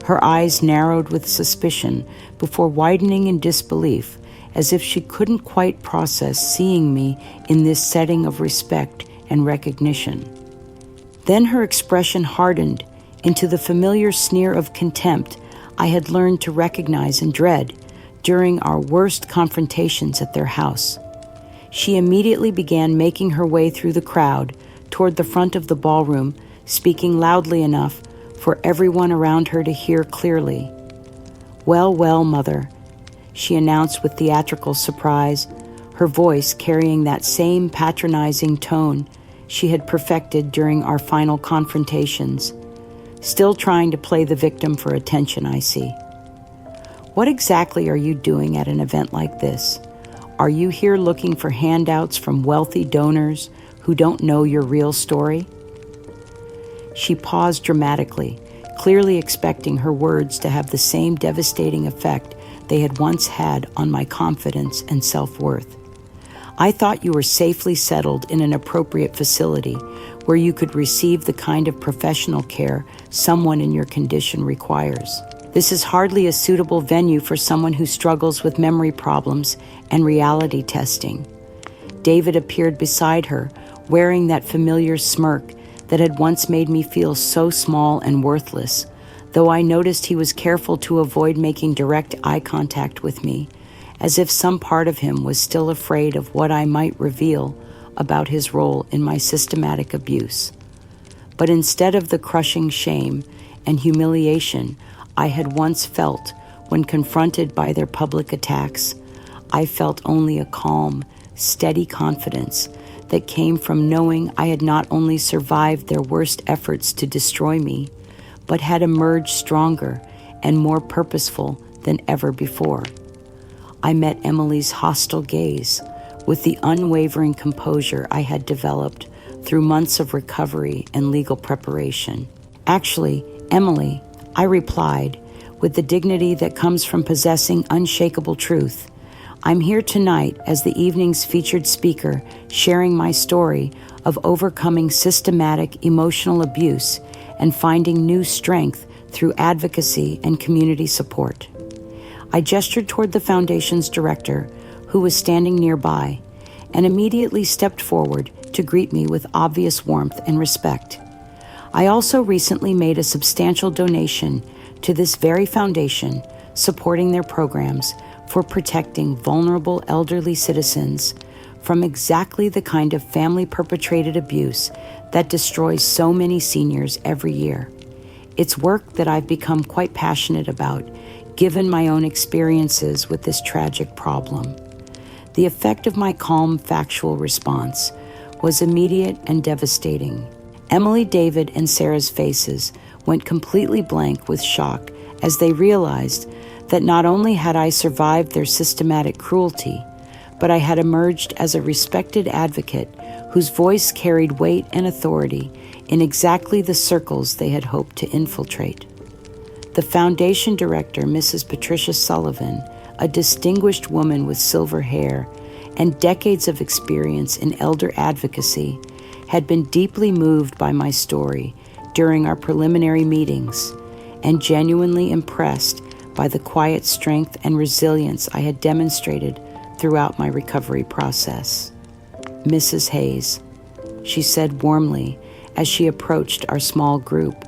Her eyes narrowed with suspicion before widening in disbelief, as if she couldn't quite process seeing me in this setting of respect and recognition. Then her expression hardened into the familiar sneer of contempt I had learned to recognize and dread during our worst confrontations at their house. She immediately began making her way through the crowd toward the front of the ballroom, speaking loudly enough for everyone around her to hear clearly. "Well, well, Mother," she announced with theatrical surprise, her voice carrying that same patronizing tone she had perfected during our final confrontations. Still trying to play the victim for attention, I see. "What exactly are you doing at an event like this? Are you here looking for handouts from wealthy donors who don't know your real story?" She paused dramatically, clearly expecting her words to have the same devastating effect they had once had on my confidence and self-worth. "I thought you were safely settled in an appropriate facility where you could receive the kind of professional care someone in your condition requires. This is hardly a suitable venue for someone who struggles with memory problems and reality testing." David appeared beside her, wearing that familiar smirk that had once made me feel so small and worthless, though I noticed he was careful to avoid making direct eye contact with me, as if some part of him was still afraid of what I might reveal about his role in my systematic abuse. But instead of the crushing shame and humiliation I had once felt when confronted by their public attacks, I felt only a calm, steady confidence that came from knowing I had not only survived their worst efforts to destroy me, but had emerged stronger and more purposeful than ever before. I met Emily's hostile gaze with the unwavering composure I had developed through months of recovery and legal preparation. "Actually, Emily," I replied, with the dignity that comes from possessing unshakable truth, "I'm here tonight as the evening's featured speaker, sharing my story of overcoming systematic emotional abuse and finding new strength through advocacy and community support." I gestured toward the foundation's director, who was standing nearby, and immediately stepped forward to greet me with obvious warmth and respect. I also recently made a substantial donation to this very foundation, supporting their programs for protecting vulnerable elderly citizens from exactly the kind of family-perpetrated abuse that destroys so many seniors every year. It's work that I've become quite passionate about, given my own experiences with this tragic problem. The effect of my calm, factual response was immediate and devastating. Emily, David, and Sarah's faces went completely blank with shock as they realized that not only had I survived their systematic cruelty, but I had emerged as a respected advocate whose voice carried weight and authority in exactly the circles they had hoped to infiltrate. The foundation director, Mrs. Patricia Sullivan, a distinguished woman with silver hair and decades of experience in elder advocacy, had been deeply moved by my story during our preliminary meetings and genuinely impressed by the quiet strength and resilience I had demonstrated throughout my recovery process. "Mrs. Hayes," she said warmly as she approached our small group,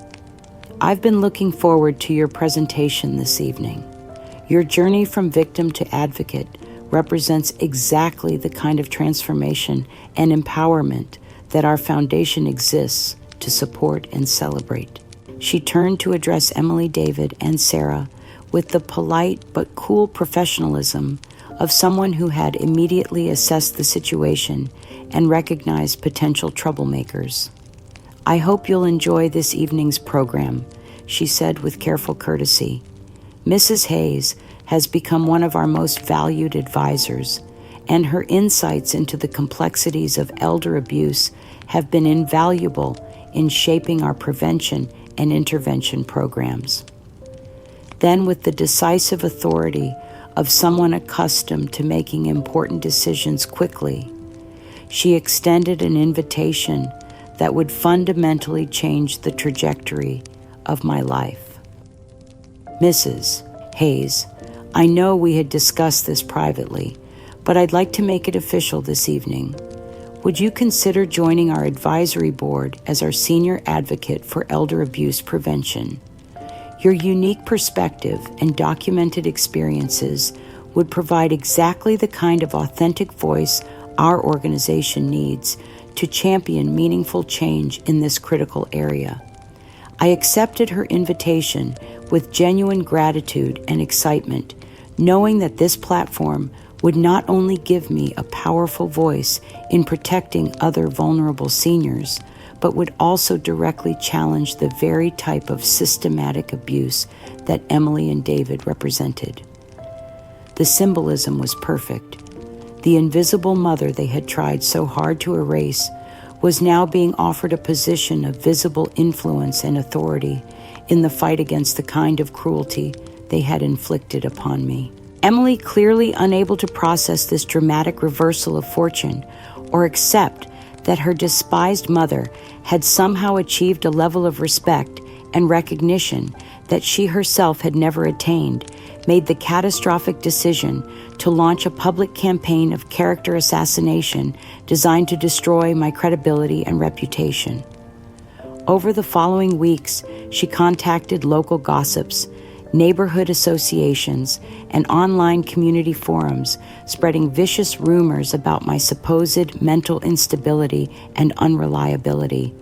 "I've been looking forward to your presentation this evening. Your journey from victim to advocate represents exactly the kind of transformation and empowerment that our foundation exists to support and celebrate." She turned to address Emily, David, and Sarah with the polite but cool professionalism of someone who had immediately assessed the situation and recognized potential troublemakers. "I hope you'll enjoy this evening's program," she said with careful courtesy. "Mrs. Hayes has become one of our most valued advisors, and her insights into the complexities of elder abuse have been invaluable in shaping our prevention and intervention programs." Then, with the decisive authority of someone accustomed to making important decisions quickly, she extended an invitation that would fundamentally change the trajectory of my life. "Mrs. Hayes, I know we had discussed this privately, but I'd like to make it official this evening. Would you consider joining our advisory board as our senior advocate for elder abuse prevention? Your unique perspective and documented experiences would provide exactly the kind of authentic voice our organization needs to champion meaningful change in this critical area. I accepted her invitation with genuine gratitude and excitement, knowing that this platform would not only give me a powerful voice in protecting other vulnerable seniors, but would also directly challenge the very type of systematic abuse that Emily and David represented. The symbolism was perfect. The invisible mother they had tried so hard to erase was now being offered a position of visible influence and authority in the fight against the kind of cruelty they had inflicted upon me. Emily, clearly unable to process this dramatic reversal of fortune or accept that her despised mother had somehow achieved a level of respect and recognition that she herself had never attained, made the catastrophic decision to launch a public campaign of character assassination designed to destroy my credibility and reputation. Over the following weeks, she contacted local gossips, neighborhood associations, and online community forums, spreading vicious rumors about my supposed mental instability and unreliability.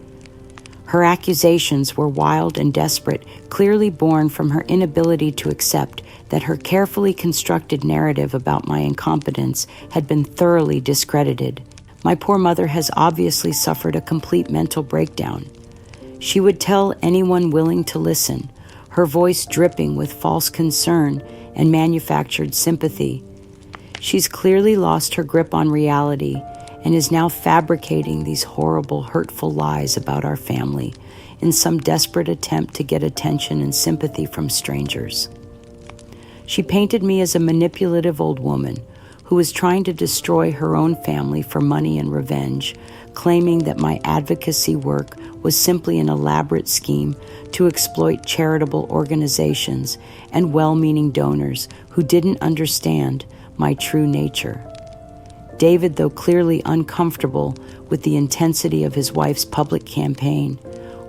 Her accusations were wild and desperate, clearly born from her inability to accept that her carefully constructed narrative about my incompetence had been thoroughly discredited. My poor mother has obviously suffered a complete mental breakdown. She would tell anyone willing to listen, her voice dripping with false concern and manufactured sympathy. She's clearly lost her grip on reality and is now fabricating these horrible, hurtful lies about our family in some desperate attempt to get attention and sympathy from strangers. She painted me as a manipulative old woman who was trying to destroy her own family for money and revenge, claiming that my advocacy work was simply an elaborate scheme to exploit charitable organizations and well-meaning donors who didn't understand my true nature. David, though clearly uncomfortable with the intensity of his wife's public campaign,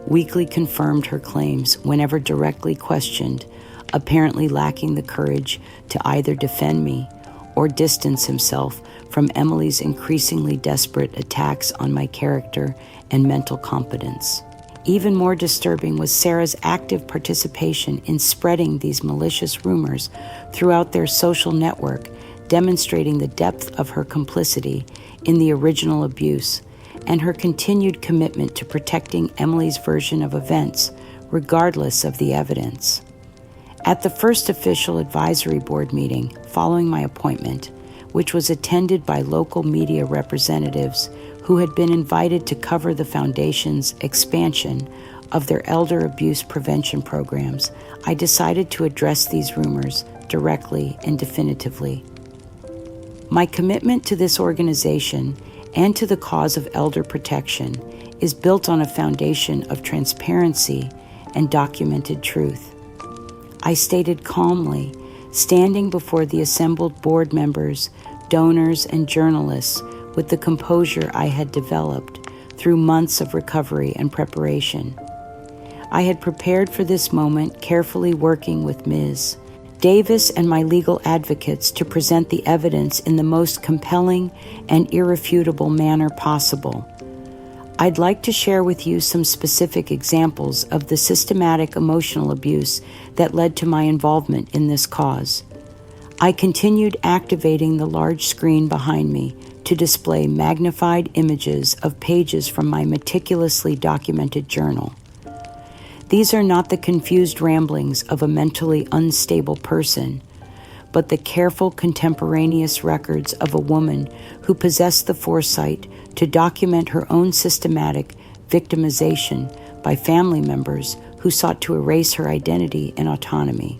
weakly confirmed her claims whenever directly questioned, apparently lacking the courage to either defend me or distance himself from Emily's increasingly desperate attacks on my character and mental competence. Even more disturbing was Sarah's active participation in spreading these malicious rumors throughout their social network, demonstrating the depth of her complicity in the original abuse and her continued commitment to protecting Emily's version of events, regardless of the evidence. At the first official advisory board meeting following my appointment, which was attended by local media representatives who had been invited to cover the Foundation's expansion of their elder abuse prevention programs, I decided to address these rumors directly and definitively. My commitment to this organization and to the cause of elder protection is built on a foundation of transparency and documented truth. I stated calmly, standing before the assembled board members, donors, and journalists with the composure I had developed through months of recovery and preparation. I had prepared for this moment, carefully working with Ms. Davis and my legal advocates to present the evidence in the most compelling and irrefutable manner possible. I'd like to share with you some specific examples of the systematic emotional abuse that led to my involvement in this cause. I continued activating the large screen behind me to display magnified images of pages from my meticulously documented journal. These are not the confused ramblings of a mentally unstable person, but the careful contemporaneous records of a woman who possessed the foresight to document her own systematic victimization by family members who sought to erase her identity and autonomy.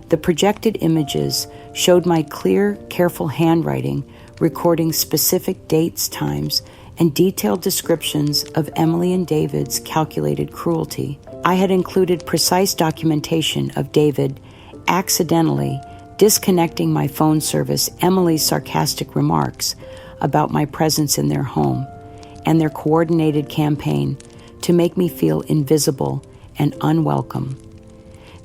The projected images showed my clear, careful handwriting recording specific dates, times, and detailed descriptions of Emily and David's calculated cruelty. I had included precise documentation of David accidentally disconnecting my phone service, Emily's sarcastic remarks about my presence in their home, and their coordinated campaign to make me feel invisible and unwelcome.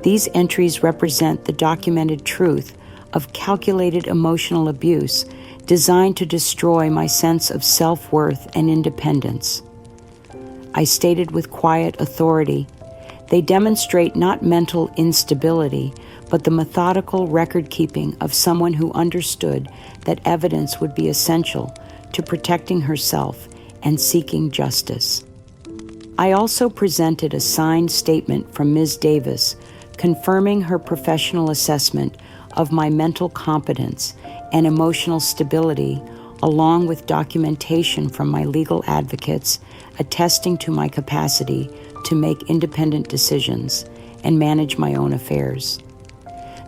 These entries represent the documented truth of calculated emotional abuse designed to destroy my sense of self-worth and independence. I stated with quiet authority They demonstrate not mental instability, but the methodical record-keeping of someone who understood that evidence would be essential to protecting herself and seeking justice. I also presented a signed statement from Ms. Davis confirming her professional assessment of my mental competence and emotional stability, along with documentation from my legal advocates attesting to my capacity to make independent decisions and manage my own affairs.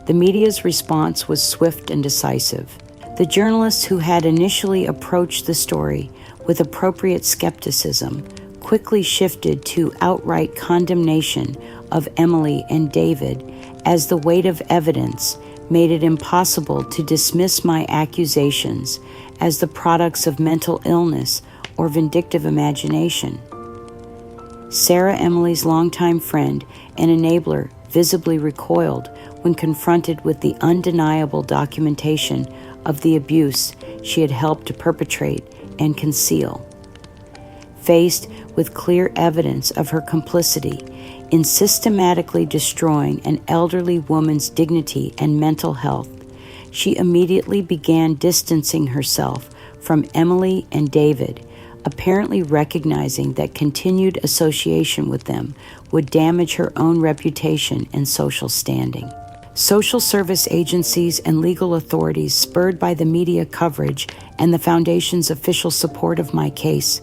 The media's response was swift and decisive. The journalists who had initially approached the story with appropriate skepticism quickly shifted to outright condemnation of Emily and David, as the weight of evidence made it impossible to dismiss my accusations as the products of mental illness or vindictive imagination. Sarah, Emily's longtime friend and enabler, visibly recoiled when confronted with the undeniable documentation of the abuse she had helped to perpetrate and conceal. Faced with clear evidence of her complicity in systematically destroying an elderly woman's dignity and mental health, she immediately began distancing herself from Emily and David, apparently recognizing that continued association with them would damage her own reputation and social standing. Social service agencies and legal authorities, spurred by the media coverage and the Foundation's official support of my case,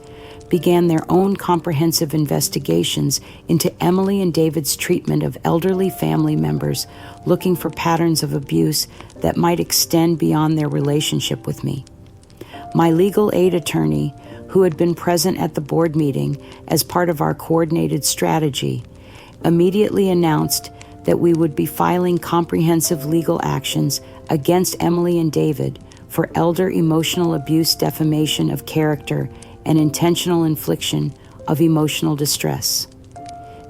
began their own comprehensive investigations into Emily and David's treatment of elderly family members looking for patterns of abuse that might extend beyond their relationship with me. My legal aid attorney, who had been present at the board meeting as part of our coordinated strategy, immediately announced that we would be filing comprehensive legal actions against Emily and David for elder emotional abuse, defamation of character, and intentional infliction of emotional distress.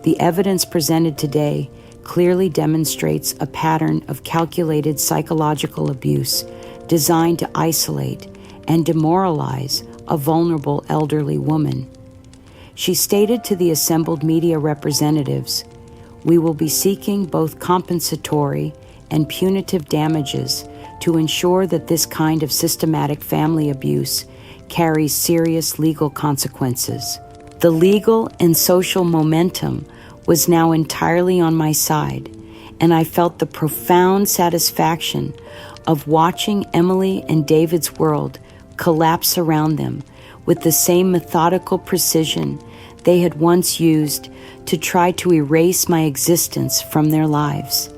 The evidence presented today clearly demonstrates a pattern of calculated psychological abuse designed to isolate and demoralize a vulnerable elderly woman. She stated to the assembled media representatives, "We will be seeking both compensatory and punitive damages to ensure that this kind of systematic family abuse carries serious legal consequences." The legal and social momentum was now entirely on my side, and I felt the profound satisfaction of watching Emily and David's world collapse around them with the same methodical precision they had once used to try to erase my existence from their lives.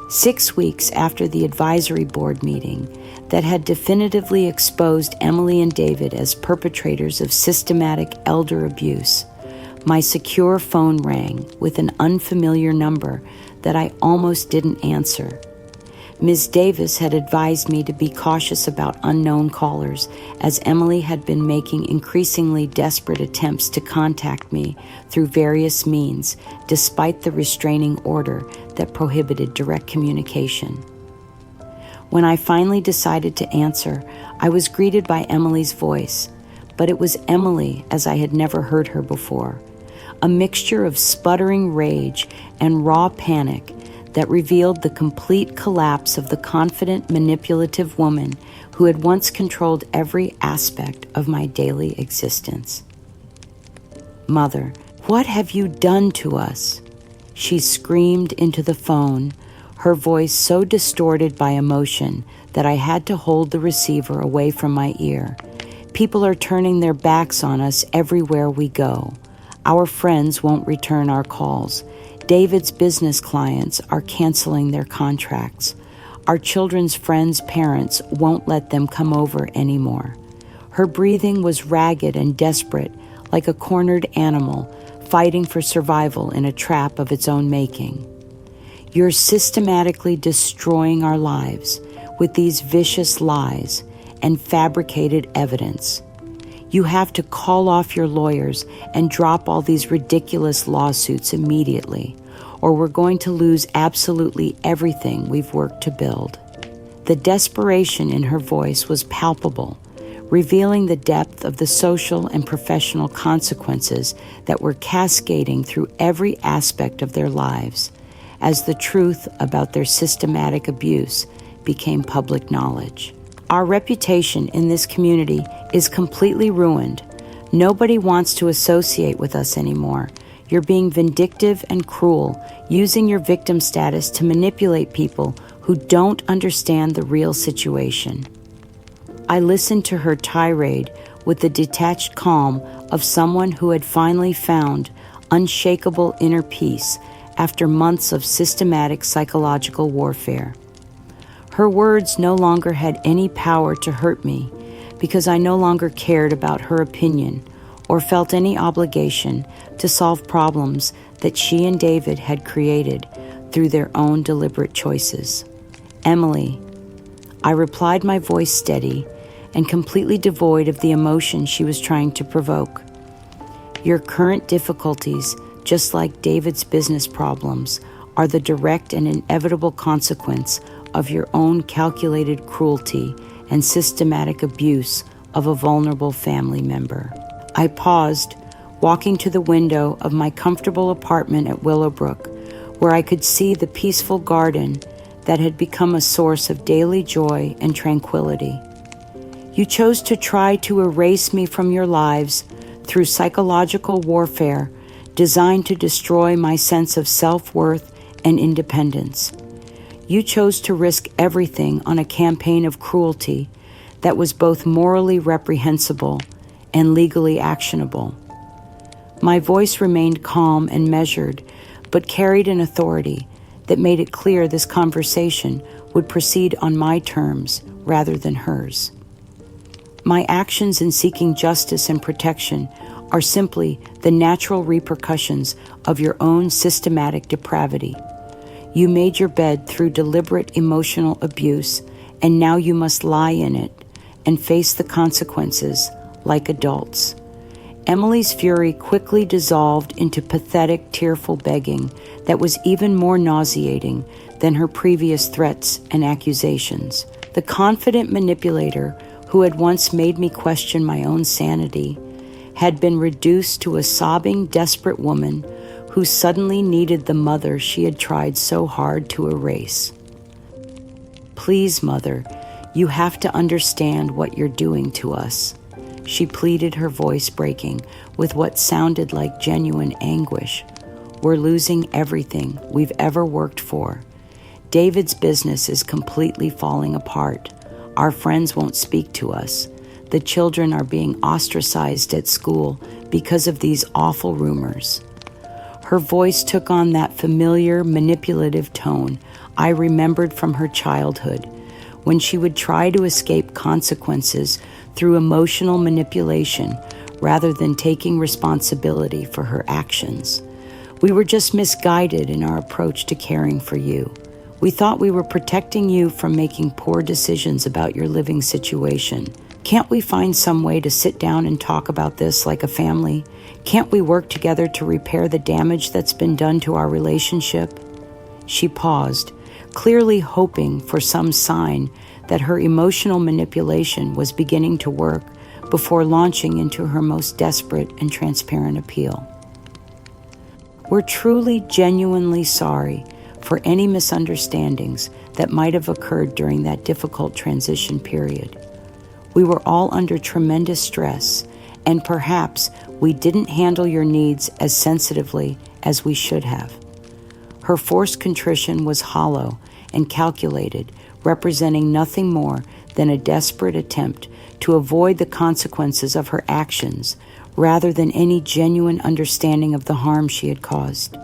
6 weeks after the advisory board meeting that had definitively exposed Emily and David as perpetrators of systematic elder abuse, my secure phone rang with an unfamiliar number that I almost didn't answer. Ms. Davis had advised me to be cautious about unknown callers, as Emily had been making increasingly desperate attempts to contact me through various means, despite the restraining order that prohibited direct communication. When I finally decided to answer, I was greeted by Emily's voice, but it was Emily as I had never heard her before, a mixture of sputtering rage and raw panic that revealed the complete collapse of the confident, manipulative woman who had once controlled every aspect of my daily existence. "Mother, what have you done to us?" She screamed into the phone, her voice so distorted by emotion that I had to hold the receiver away from my ear. "People are turning their backs on us everywhere we go. Our friends won't return our calls. David's business clients are canceling their contracts. Our children's friends' parents won't let them come over anymore." Her breathing was ragged and desperate, like a cornered animal fighting for survival in a trap of its own making. "You're systematically destroying our lives with these vicious lies and fabricated evidence. You have to call off your lawyers and drop all these ridiculous lawsuits immediately, or we're going to lose absolutely everything we've worked to build." The desperation in her voice was palpable, revealing the depth of the social and professional consequences that were cascading through every aspect of their lives as the truth about their systematic abuse became public knowledge. Our reputation in this community is completely ruined. Nobody wants to associate with us anymore. You're being vindictive and cruel, using your victim status to manipulate people who don't understand the real situation. I listened to her tirade with the detached calm of someone who had finally found unshakable inner peace after months of systematic psychological warfare. Her words no longer had any power to hurt me because I no longer cared about her opinion or felt any obligation to solve problems that she and David had created through their own deliberate choices. Emily, I replied, my voice steady and completely devoid of the emotion she was trying to provoke. Your current difficulties, just like David's business problems, are the direct and inevitable consequence of your own calculated cruelty and systematic abuse of a vulnerable family member. I paused, walking to the window of my comfortable apartment at Willowbrook, where I could see the peaceful garden that had become a source of daily joy and tranquility. You chose to try to erase me from your lives through psychological warfare designed to destroy my sense of self-worth and independence. You chose to risk everything on a campaign of cruelty that was both morally reprehensible and legally actionable. My voice remained calm and measured, but carried an authority that made it clear this conversation would proceed on my terms rather than hers. My actions in seeking justice and protection are simply the natural repercussions of your own systematic depravity. You made your bed through deliberate emotional abuse, and now you must lie in it and face the consequences like adults. Emily's fury quickly dissolved into pathetic, tearful begging that was even more nauseating than her previous threats and accusations. The confident manipulator who had once made me question my own sanity had been reduced to a sobbing, desperate woman who suddenly needed the mother she had tried so hard to erase. Please, Mother, you have to understand what you're doing to us, she pleaded, her voice breaking with what sounded like genuine anguish. We're losing everything we've ever worked for. David's business is completely falling apart. Our friends won't speak to us. The children are being ostracized at school because of these awful rumors. Her voice took on that familiar, manipulative tone I remembered from her childhood, when she would try to escape consequences through emotional manipulation rather than taking responsibility for her actions. We were just misguided in our approach to caring for you. We thought we were protecting you from making poor decisions about your living situation. Can't we find some way to sit down and talk about this like a family? Can't we work together to repair the damage that's been done to our relationship? She paused, clearly hoping for some sign that her emotional manipulation was beginning to work before launching into her most desperate and transparent appeal. We're truly, genuinely sorry for any misunderstandings that might have occurred during that difficult transition period. We were all under tremendous stress, and perhaps we didn't handle your needs as sensitively as we should have. Her forced contrition was hollow and calculated, representing nothing more than a desperate attempt to avoid the consequences of her actions rather than any genuine understanding of the harm she had caused.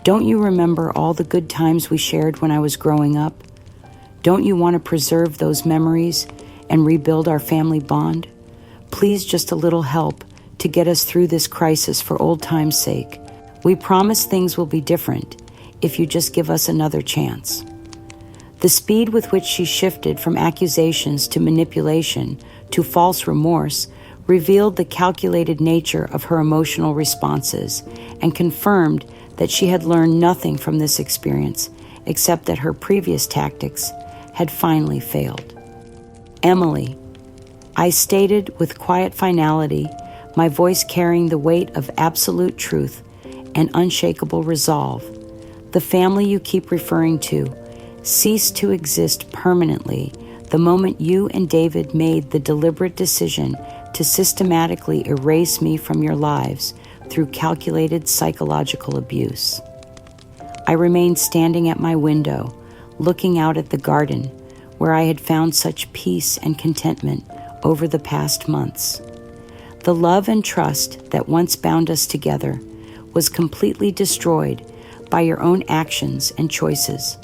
Don't you remember all the good times we shared when I was growing up? Don't you want to preserve those memories and rebuild our family bond? Please, just a little help to get us through this crisis for old time's sake. We promise things will be different if you just give us another chance. The speed with which she shifted from accusations to manipulation to false remorse revealed the calculated nature of her emotional responses and confirmed that she had learned nothing from this experience except that her previous tactics had finally failed. Emily, I stated with quiet finality, my voice carrying the weight of absolute truth and unshakable resolve. The family you keep referring to ceased to exist permanently the moment you and David made the deliberate decision to systematically erase me from your lives through calculated psychological abuse. I remained standing at my window, looking out at the garden where I had found such peace and contentment over the past months. The love and trust that once bound us together was completely destroyed by your own actions and choices.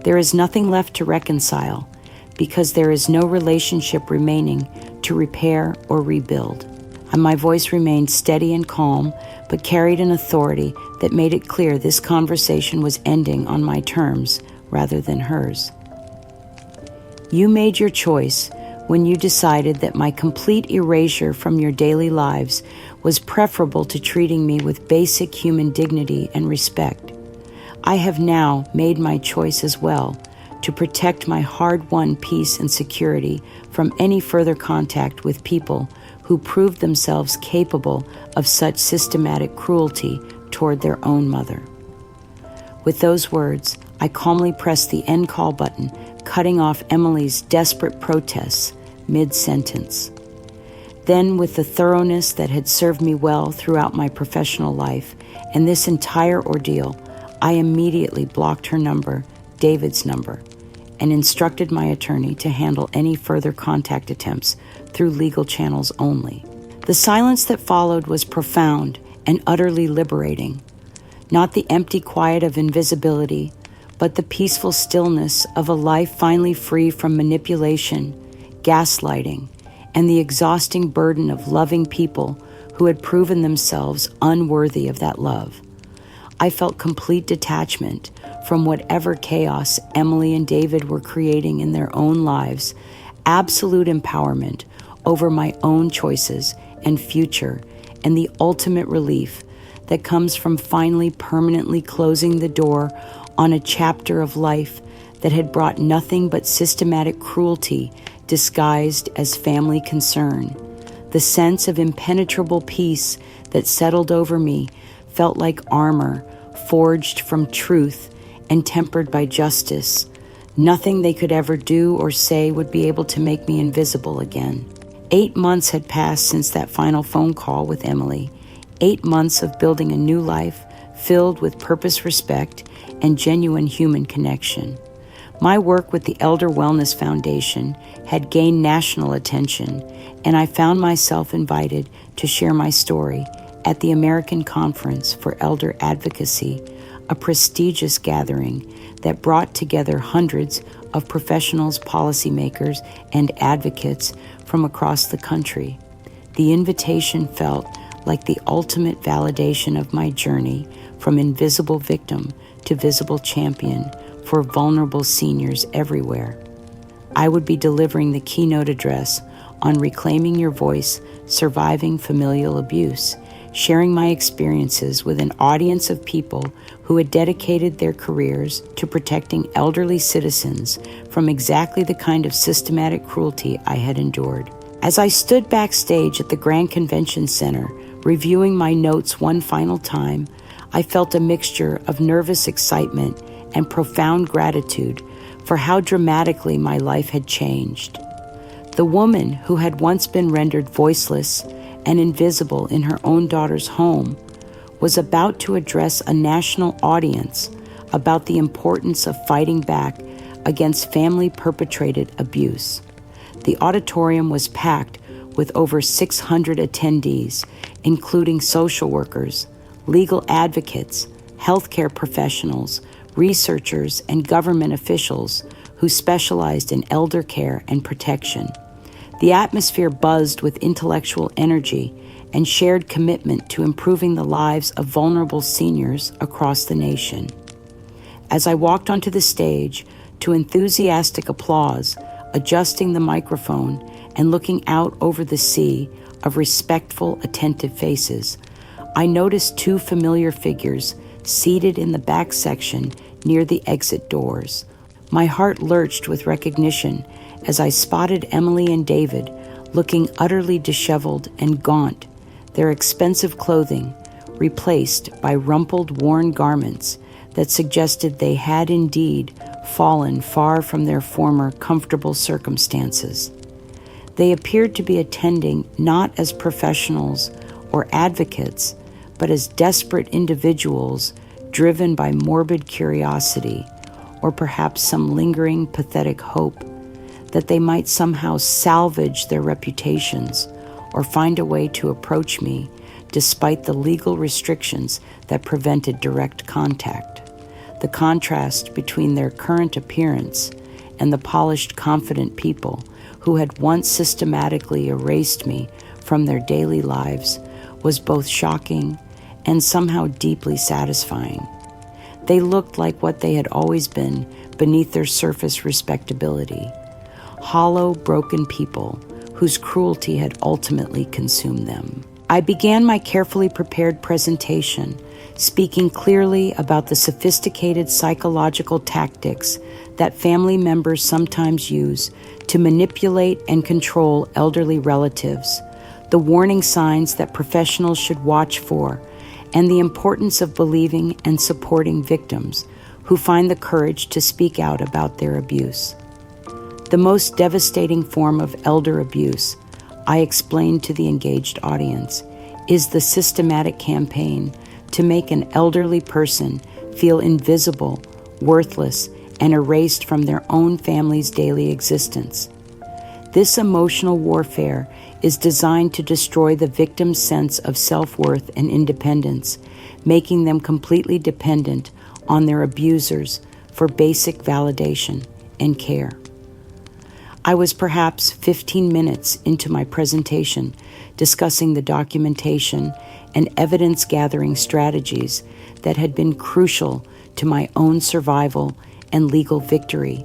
There is nothing left to reconcile because there is no relationship remaining to repair or rebuild. And my voice remained steady and calm, but carried an authority that made it clear this conversation was ending on my terms rather than hers. You made your choice when you decided that my complete erasure from your daily lives was preferable to treating me with basic human dignity and respect. I have now made my choice as well to protect my hard-won peace and security from any further contact with people who proved themselves capable of such systematic cruelty toward their own mother. With those words, I calmly pressed the end call button, cutting off Emily's desperate protests mid-sentence. Then, with the thoroughness that had served me well throughout my professional life and this entire ordeal, I immediately blocked her number, David's number, and instructed my attorney to handle any further contact attempts through legal channels only. The silence that followed was profound and utterly liberating. Not the empty quiet of invisibility, but the peaceful stillness of a life finally free from manipulation, gaslighting, and the exhausting burden of loving people who had proven themselves unworthy of that love. I felt complete detachment from whatever chaos Emily and David were creating in their own lives, absolute empowerment over my own choices and future, and the ultimate relief that comes from finally permanently closing the door on a chapter of life that had brought nothing but systematic cruelty disguised as family concern. The sense of impenetrable peace that settled over me felt like armor forged from truth and tempered by justice. Nothing they could ever do or say would be able to make me invisible again. 8 months had passed since that final phone call with Emily. 8 months of building a new life filled with purpose, respect, and genuine human connection. My work with the Elder Wellness Foundation had gained national attention, and I found myself invited to share my story at the American Conference for Elder Advocacy, a prestigious gathering that brought together hundreds of professionals, policymakers, and advocates from across the country. The invitation felt like the ultimate validation of my journey from invisible victim to visible champion for vulnerable seniors everywhere. I would be delivering the keynote address on reclaiming your voice, surviving familial abuse, sharing my experiences with an audience of people who had dedicated their careers to protecting elderly citizens from exactly the kind of systematic cruelty I had endured. As I stood backstage at the Grand Convention Center, reviewing my notes one final time, I felt a mixture of nervous excitement and profound gratitude for how dramatically my life had changed. The woman who had once been rendered voiceless and invisible in her own daughter's home was about to address a national audience about the importance of fighting back against family-perpetrated abuse. The auditorium was packed with over 600 attendees, including social workers, legal advocates, healthcare professionals, researchers, and government officials who specialized in elder care and protection. The atmosphere buzzed with intellectual energy and shared commitment to improving the lives of vulnerable seniors across the nation. As I walked onto the stage, to enthusiastic applause, adjusting the microphone and looking out over the sea of respectful, attentive faces, I noticed two familiar figures seated in the back section near the exit doors. My heart lurched with recognition as I spotted Emily and David looking utterly disheveled and gaunt, their expensive clothing replaced by rumpled, worn garments that suggested they had indeed fallen far from their former comfortable circumstances. They appeared to be attending not as professionals or advocates, but as desperate individuals driven by morbid curiosity, or perhaps some lingering, pathetic hope that they might somehow salvage their reputations or find a way to approach me despite the legal restrictions that prevented direct contact. The contrast between their current appearance and the polished, confident people who had once systematically erased me from their daily lives was both shocking and somehow deeply satisfying. They looked like what they had always been beneath their surface respectability: hollow, broken people whose cruelty had ultimately consumed them. I began my carefully prepared presentation, speaking clearly about the sophisticated psychological tactics that family members sometimes use to manipulate and control elderly relatives, the warning signs that professionals should watch for, and the importance of believing and supporting victims who find the courage to speak out about their abuse. The most devastating form of elder abuse, I explained to the engaged audience, is the systematic campaign to make an elderly person feel invisible, worthless, and erased from their own family's daily existence. This emotional warfare is designed to destroy the victim's sense of self-worth and independence, making them completely dependent on their abusers for basic validation and care. I was perhaps 15 minutes into my presentation discussing the documentation and evidence-gathering strategies that had been crucial to my own survival and legal victory,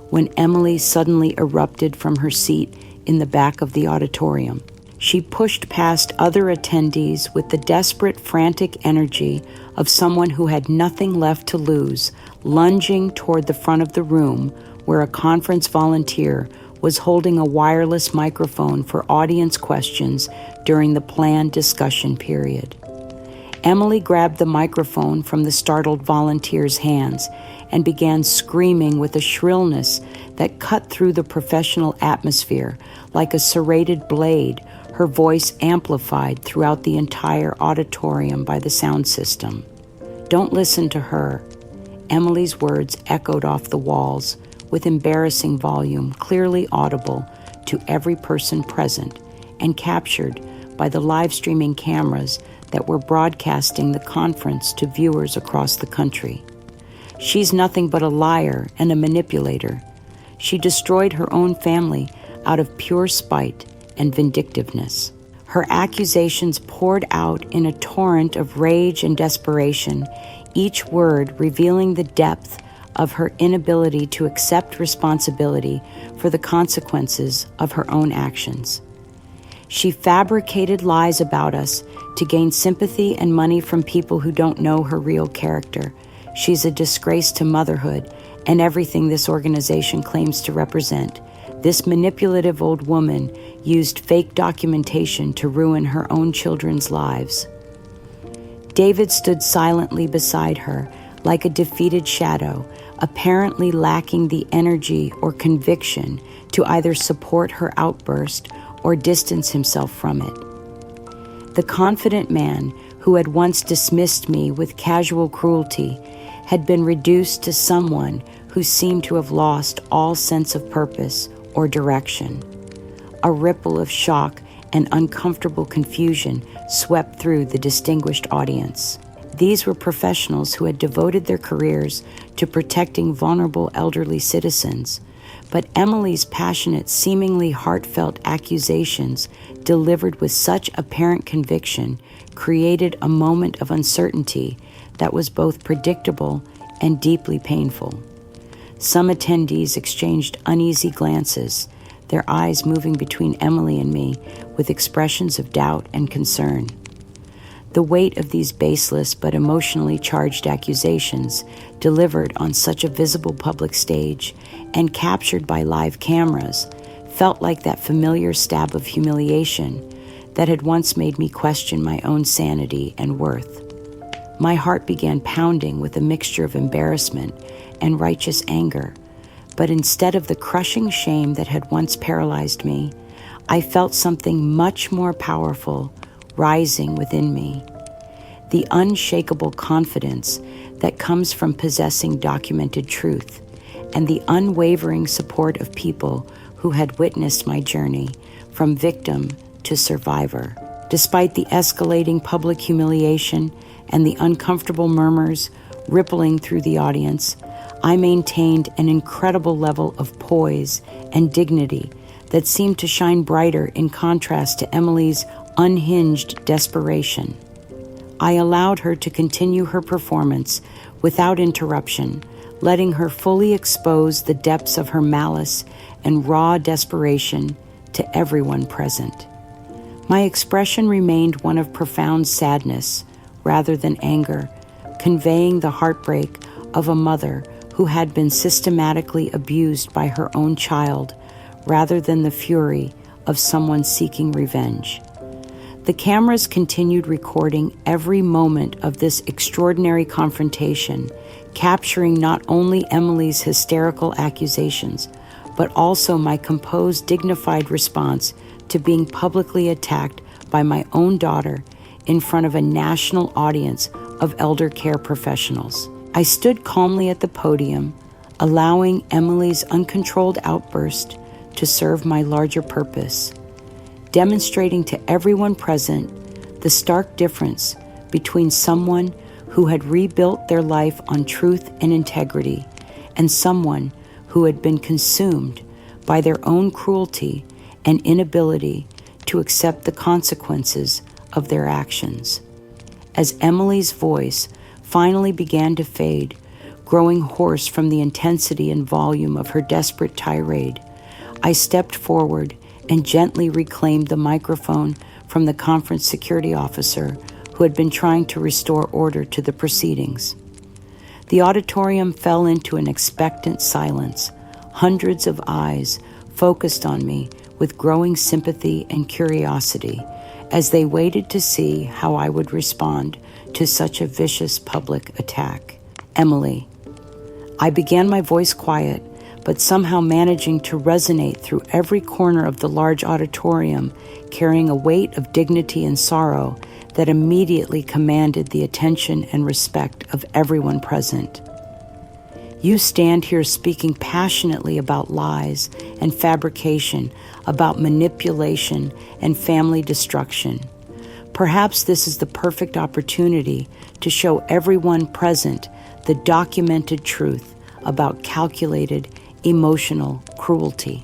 when Emily suddenly erupted from her seat in the back of the auditorium. She pushed past other attendees with the desperate, frantic energy of someone who had nothing left to lose, lunging toward the front of the room where a conference volunteer was holding a wireless microphone for audience questions during the planned discussion period. Emily grabbed the microphone from the startled volunteer's hands and began screaming with a shrillness that cut through the professional atmosphere like a serrated blade, her voice amplified throughout the entire auditorium by the sound system. "Don't listen to her." Emily's words echoed off the walls with embarrassing volume, clearly audible to every person present and captured by the live streaming cameras that were broadcasting the conference to viewers across the country. "She's nothing but a liar and a manipulator. She destroyed her own family out of pure spite and vindictiveness." Her accusations poured out in a torrent of rage and desperation, each word revealing the depth of her inability to accept responsibility for the consequences of her own actions. She fabricated lies about us to gain sympathy and money from people who don't know her real character. She's a disgrace to motherhood and everything this organization claims to represent. This manipulative old woman used fake documentation to ruin her own children's lives. David stood silently beside her, like a defeated shadow, apparently lacking the energy or conviction to either support her outburst or distance himself from it. The confident man who had once dismissed me with casual cruelty had been reduced to someone who seemed to have lost all sense of purpose or direction. A ripple of shock and uncomfortable confusion swept through the distinguished audience. These were professionals who had devoted their careers to protecting vulnerable elderly citizens, but Emily's passionate, seemingly heartfelt accusations, delivered with such apparent conviction, created a moment of uncertainty that was both predictable and deeply painful. Some attendees exchanged uneasy glances, their eyes moving between Emily and me with expressions of doubt and concern. The weight of these baseless but emotionally charged accusations, delivered on such a visible public stage and captured by live cameras, felt like that familiar stab of humiliation that had once made me question my own sanity and worth. My heart began pounding with a mixture of embarrassment and righteous anger, but instead of the crushing shame that had once paralyzed me, I felt something much more powerful rising within me. The unshakable confidence that comes from possessing documented truth, and the unwavering support of people who had witnessed my journey from victim to survivor. Despite the escalating public humiliation and the uncomfortable murmurs rippling through the audience, I maintained an incredible level of poise and dignity that seemed to shine brighter in contrast to Emily's unhinged desperation. I allowed her to continue her performance without interruption, letting her fully expose the depths of her malice and raw desperation to everyone present. My expression remained one of profound sadness rather than anger, conveying the heartbreak of a mother who had been systematically abused by her own child rather than the fury of someone seeking revenge. The cameras continued recording every moment of this extraordinary confrontation, capturing not only Emily's hysterical accusations, but also my composed, dignified response to being publicly attacked by my own daughter in front of a national audience of elder care professionals. I stood calmly at the podium, allowing Emily's uncontrolled outburst to serve my larger purpose, demonstrating to everyone present the stark difference between someone who had rebuilt their life on truth and integrity and someone who had been consumed by their own cruelty and inability to accept the consequences of their actions. As Emily's voice finally began to fade, growing hoarse from the intensity and volume of her desperate tirade, I stepped forward and gently reclaimed the microphone from the conference security officer who had been trying to restore order to the proceedings. The auditorium fell into an expectant silence, hundreds of eyes focused on me with growing sympathy and curiosity as they waited to see how I would respond to such a vicious public attack. Emily. I began my voice quiet, but somehow managing to resonate through every corner of the large auditorium, carrying a weight of dignity and sorrow that immediately commanded the attention and respect of everyone present. You stand here speaking passionately about lies and fabrication, about manipulation and family destruction. Perhaps this is the perfect opportunity to show everyone present the documented truth about calculated, emotional cruelty.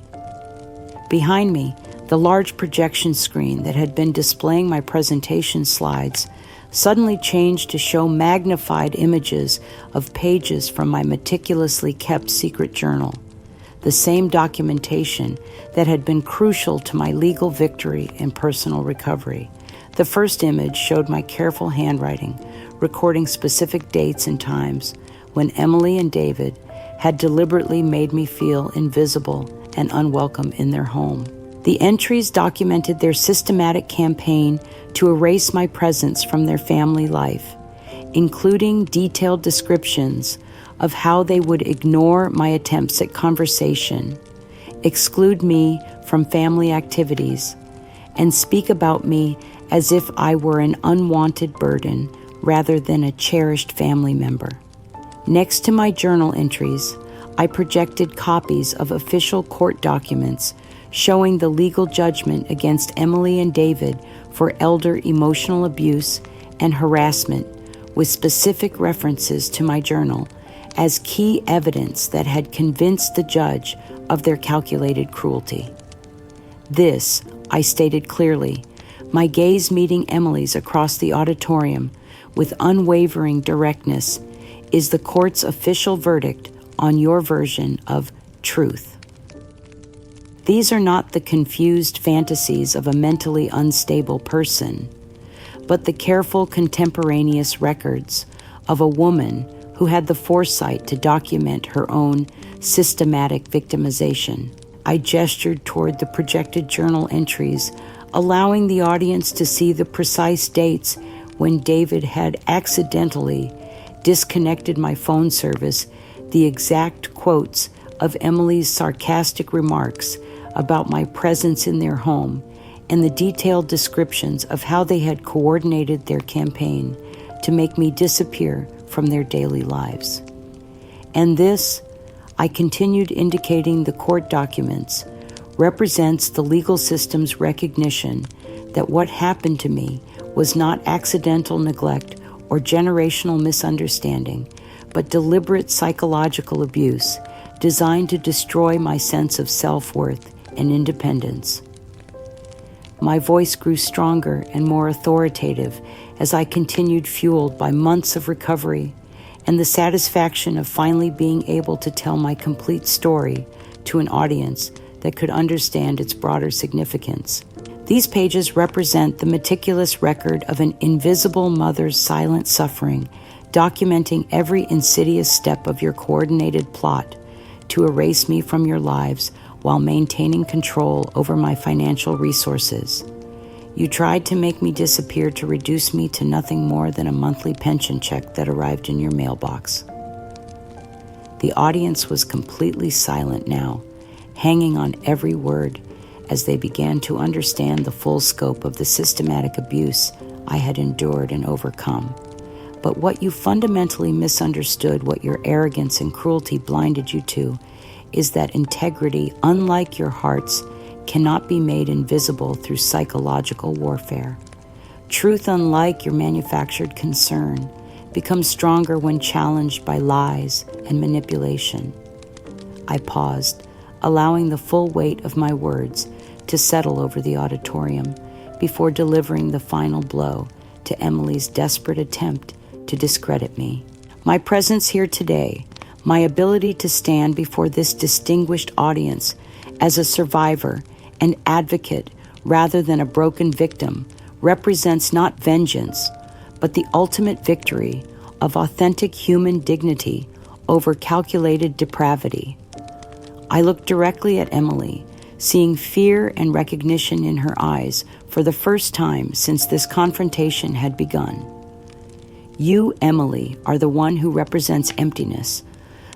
Behind me, the large projection screen that had been displaying my presentation slides suddenly changed to show magnified images of pages from my meticulously kept secret journal, the same documentation that had been crucial to my legal victory and personal recovery. The first image showed my careful handwriting, recording specific dates and times when Emily and David had deliberately made me feel invisible and unwelcome in their home. The entries documented their systematic campaign to erase my presence from their family life, including detailed descriptions of how they would ignore my attempts at conversation, exclude me from family activities, and speak about me as if I were an unwanted burden rather than a cherished family member. Next to my journal entries, I projected copies of official court documents showing the legal judgment against Emily and David for elder emotional abuse and harassment, with specific references to my journal as key evidence that had convinced the judge of their calculated cruelty. This, I stated clearly, my gaze meeting Emily's across the auditorium with unwavering directness, is the court's official verdict on your version of truth. These are not the confused fantasies of a mentally unstable person, but the careful contemporaneous records of a woman who had the foresight to document her own systematic victimization. I gestured toward the projected journal entries, allowing the audience to see the precise dates when David had accidentally disconnected my phone service, the exact quotes of Emily's sarcastic remarks about my presence in their home, and the detailed descriptions of how they had coordinated their campaign to make me disappear from their daily lives. And this, I continued indicating the court documents, represents the legal system's recognition that what happened to me was not accidental neglect or generational misunderstanding, but deliberate psychological abuse designed to destroy my sense of self-worth and independence. My voice grew stronger and more authoritative as I continued, fueled by months of recovery and the satisfaction of finally being able to tell my complete story to an audience that could understand its broader significance. These pages represent the meticulous record of an invisible mother's silent suffering, documenting every insidious step of your coordinated plot to erase me from your lives while maintaining control over my financial resources. You tried to make me disappear to reduce me to nothing more than a monthly pension check that arrived in your mailbox. The audience was completely silent now, hanging on every word as they began to understand the full scope of the systematic abuse I had endured and overcome. But what you fundamentally misunderstood, what your arrogance and cruelty blinded you to, is that integrity, unlike your heart's, cannot be made invisible through psychological warfare. Truth, unlike your manufactured concern, becomes stronger when challenged by lies and manipulation. I paused, allowing the full weight of my words to settle over the auditorium before delivering the final blow to Emily's desperate attempt to discredit me. My presence here today, my ability to stand before this distinguished audience as a survivor and advocate rather than a broken victim, represents not vengeance, but the ultimate victory of authentic human dignity over calculated depravity. I looked directly at Emily, seeing fear and recognition in her eyes for the first time since this confrontation had begun. You, Emily, are the one who represents emptiness,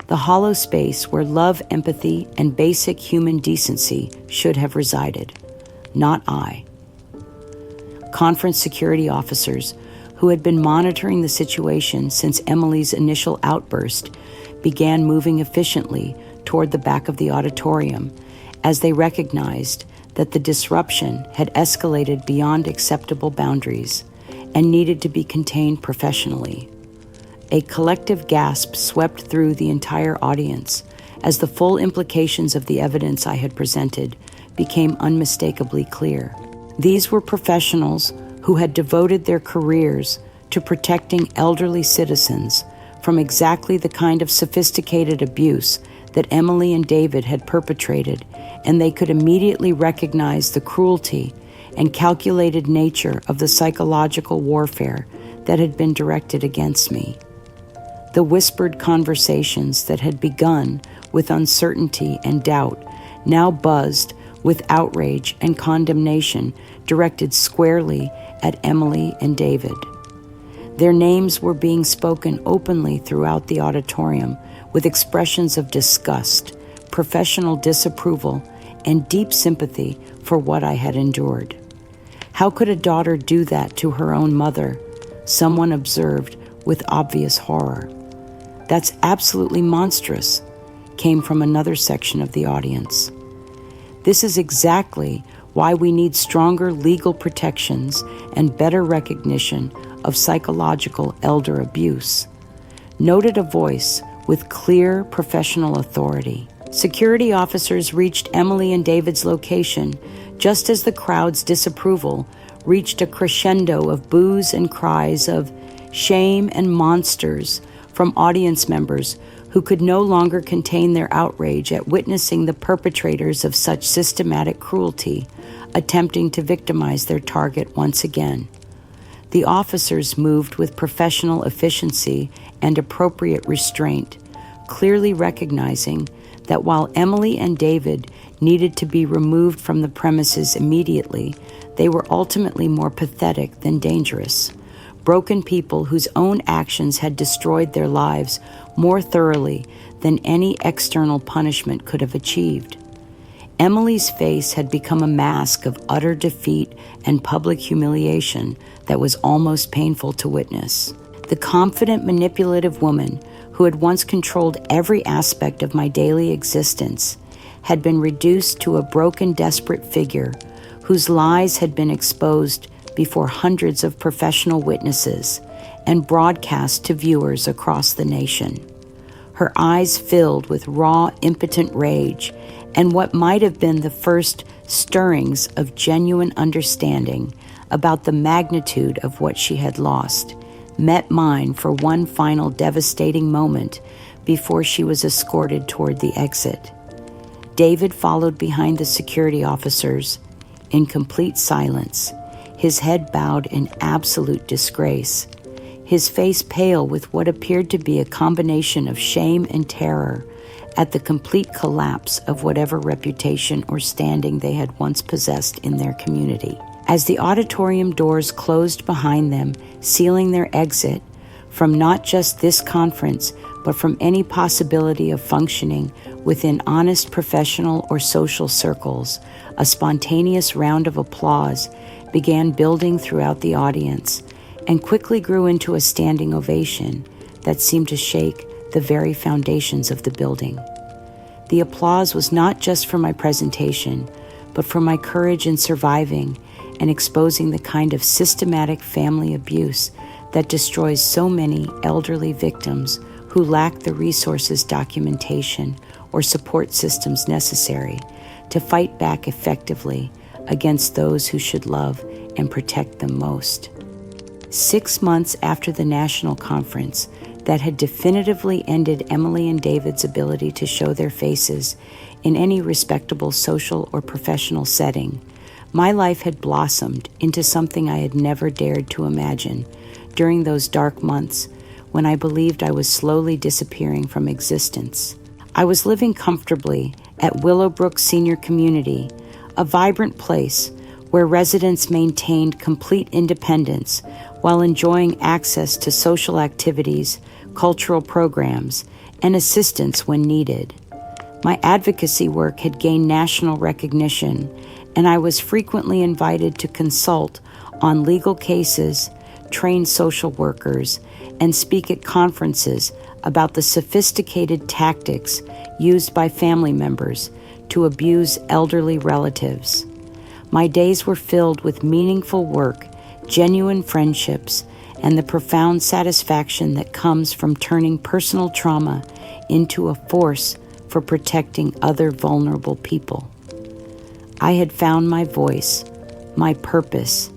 the hollow space where love, empathy, and basic human decency should have resided, not I. Conference security officers, who had been monitoring the situation since Emily's initial outburst, began moving efficiently toward the back of the auditorium as they recognized that the disruption had escalated beyond acceptable boundaries and needed to be contained professionally. A collective gasp swept through the entire audience as the full implications of the evidence I had presented became unmistakably clear. These were professionals who had devoted their careers to protecting elderly citizens from exactly the kind of sophisticated abuse that Emily and David had perpetrated, and they could immediately recognize the cruelty and calculated nature of the psychological warfare that had been directed against me. The whispered conversations that had begun with uncertainty and doubt now buzzed with outrage and condemnation directed squarely at Emily and David. Their names were being spoken openly throughout the auditorium with expressions of disgust, professional disapproval, and deep sympathy for what I had endured. How could a daughter do that to her own mother? Someone observed with obvious horror. That's absolutely monstrous, came from another section of the audience. This is exactly why we need stronger legal protections and better recognition of psychological elder abuse, noted a voice with clear professional authority. Security officers reached Emily and David's location just as the crowd's disapproval reached a crescendo of boos and cries of shame and monsters from audience members who could no longer contain their outrage at witnessing the perpetrators of such systematic cruelty attempting to victimize their target once again. The officers moved with professional efficiency and appropriate restraint, clearly recognizing that while Emily and David needed to be removed from the premises immediately, they were ultimately more pathetic than dangerous. Broken people whose own actions had destroyed their lives more thoroughly than any external punishment could have achieved. Emily's face had become a mask of utter defeat and public humiliation that was almost painful to witness. The confident, manipulative woman who had once controlled every aspect of my daily existence had been reduced to a broken, desperate figure whose lies had been exposed before hundreds of professional witnesses and broadcast to viewers across the nation. Her eyes filled with raw, impotent rage and what might have been the first stirrings of genuine understanding about the magnitude of what she had lost, met mine for one final devastating moment before she was escorted toward the exit. David followed behind the security officers in complete silence, his head bowed in absolute disgrace, his face pale with what appeared to be a combination of shame and terror at the complete collapse of whatever reputation or standing they had once possessed in their community. As the auditorium doors closed behind them, sealing their exit from not just this conference, but from any possibility of functioning within honest professional or social circles, a spontaneous round of applause began building throughout the audience and quickly grew into a standing ovation that seemed to shake the very foundations of the building. The applause was not just for my presentation, but for my courage in surviving and exposing the kind of systematic family abuse that destroys so many elderly victims who lack the resources, documentation, or support systems necessary to fight back effectively against those who should love and protect them most. 6 months after the national conference that had definitively ended Emily and David's ability to show their faces in any respectable social or professional setting, my life had blossomed into something I had never dared to imagine during those dark months when I believed I was slowly disappearing from existence. I was living comfortably at Willowbrook Senior Community, a vibrant place where residents maintained complete independence while enjoying access to social activities, cultural programs, and assistance when needed. My advocacy work had gained national recognition, and I was frequently invited to consult on legal cases, train social workers, and speak at conferences about the sophisticated tactics used by family members to abuse elderly relatives. My days were filled with meaningful work, genuine friendships, and the profound satisfaction that comes from turning personal trauma into a force for protecting other vulnerable people. I had found my voice, my purpose,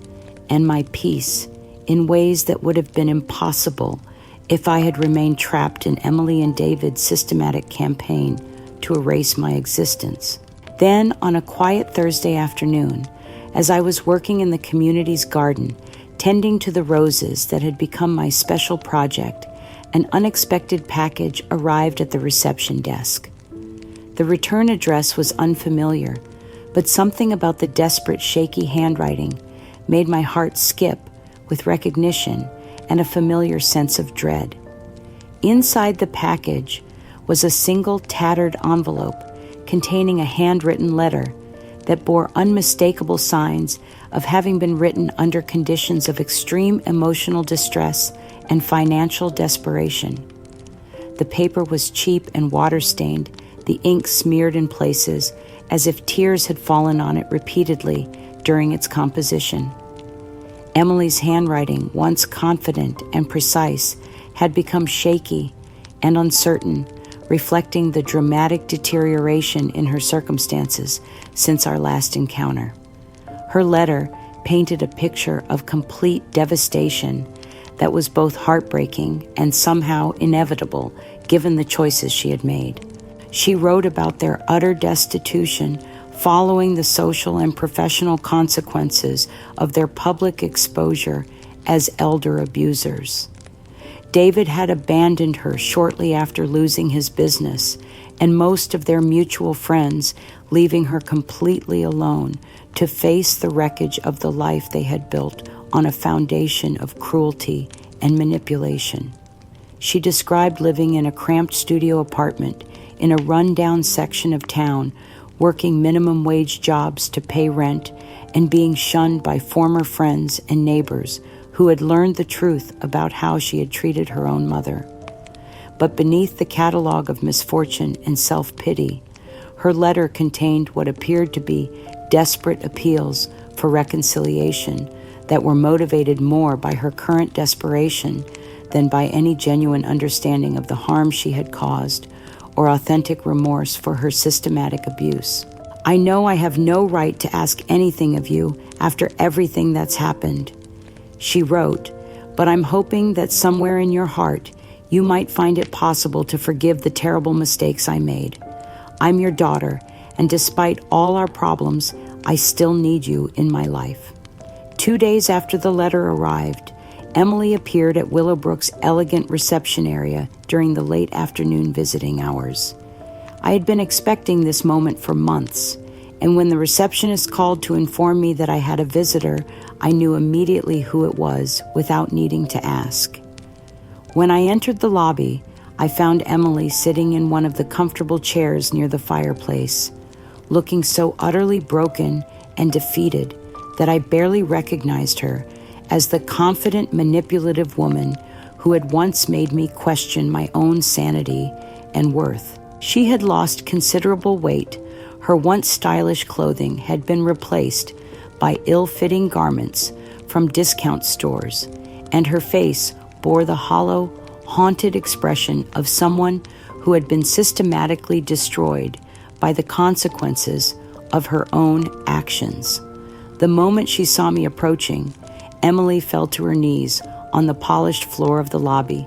and my peace in ways that would have been impossible if I had remained trapped in Emily and David's systematic campaign to erase my existence. Then, on a quiet Thursday afternoon, as I was working in the community's garden, tending to the roses that had become my special project, an unexpected package arrived at the reception desk. The return address was unfamiliar, but something about the desperate, shaky handwriting made my heart skip with recognition and a familiar sense of dread. Inside the package was a single tattered envelope containing a handwritten letter that bore unmistakable signs of having been written under conditions of extreme emotional distress and financial desperation. The paper was cheap and water-stained, the ink smeared in places as if tears had fallen on it repeatedly during its composition. Emily's handwriting, once confident and precise, had become shaky and uncertain, reflecting the dramatic deterioration in her circumstances since our last encounter. Her letter painted a picture of complete devastation that was both heartbreaking and somehow inevitable given the choices she had made. She wrote about their utter destitution following the social and professional consequences of their public exposure as elder abusers. David had abandoned her shortly after losing his business, and most of their mutual friends, leaving her completely alone to face the wreckage of the life they had built on a foundation of cruelty and manipulation. She described living in a cramped studio apartment in a rundown section of town, working minimum wage jobs to pay rent, and being shunned by former friends and neighbors who had learned the truth about how she had treated her own mother. But beneath the catalog of misfortune and self-pity, her letter contained what appeared to be desperate appeals for reconciliation that were motivated more by her current desperation than by any genuine understanding of the harm she had caused or authentic remorse for her systematic abuse. I know I have no right to ask anything of you after everything that's happened, she wrote, but I'm hoping that somewhere in your heart you might find it possible to forgive the terrible mistakes I made. I'm your daughter, and despite all our problems, I still need you in my life. 2 days after the letter arrived, Emily appeared at Willowbrook's elegant reception area during the late afternoon visiting hours. I had been expecting this moment for months, and when the receptionist called to inform me that I had a visitor, I knew immediately who it was without needing to ask. When I entered the lobby, I found Emily sitting in one of the comfortable chairs near the fireplace, looking so utterly broken and defeated that I barely recognized her as the confident, manipulative woman who had once made me question my own sanity and worth. She had lost considerable weight. Her once stylish clothing had been replaced by ill-fitting garments from discount stores, and her face bore the hollow, haunted expression of someone who had been systematically destroyed by the consequences of her own actions. The moment she saw me approaching, Emily fell to her knees on the polished floor of the lobby,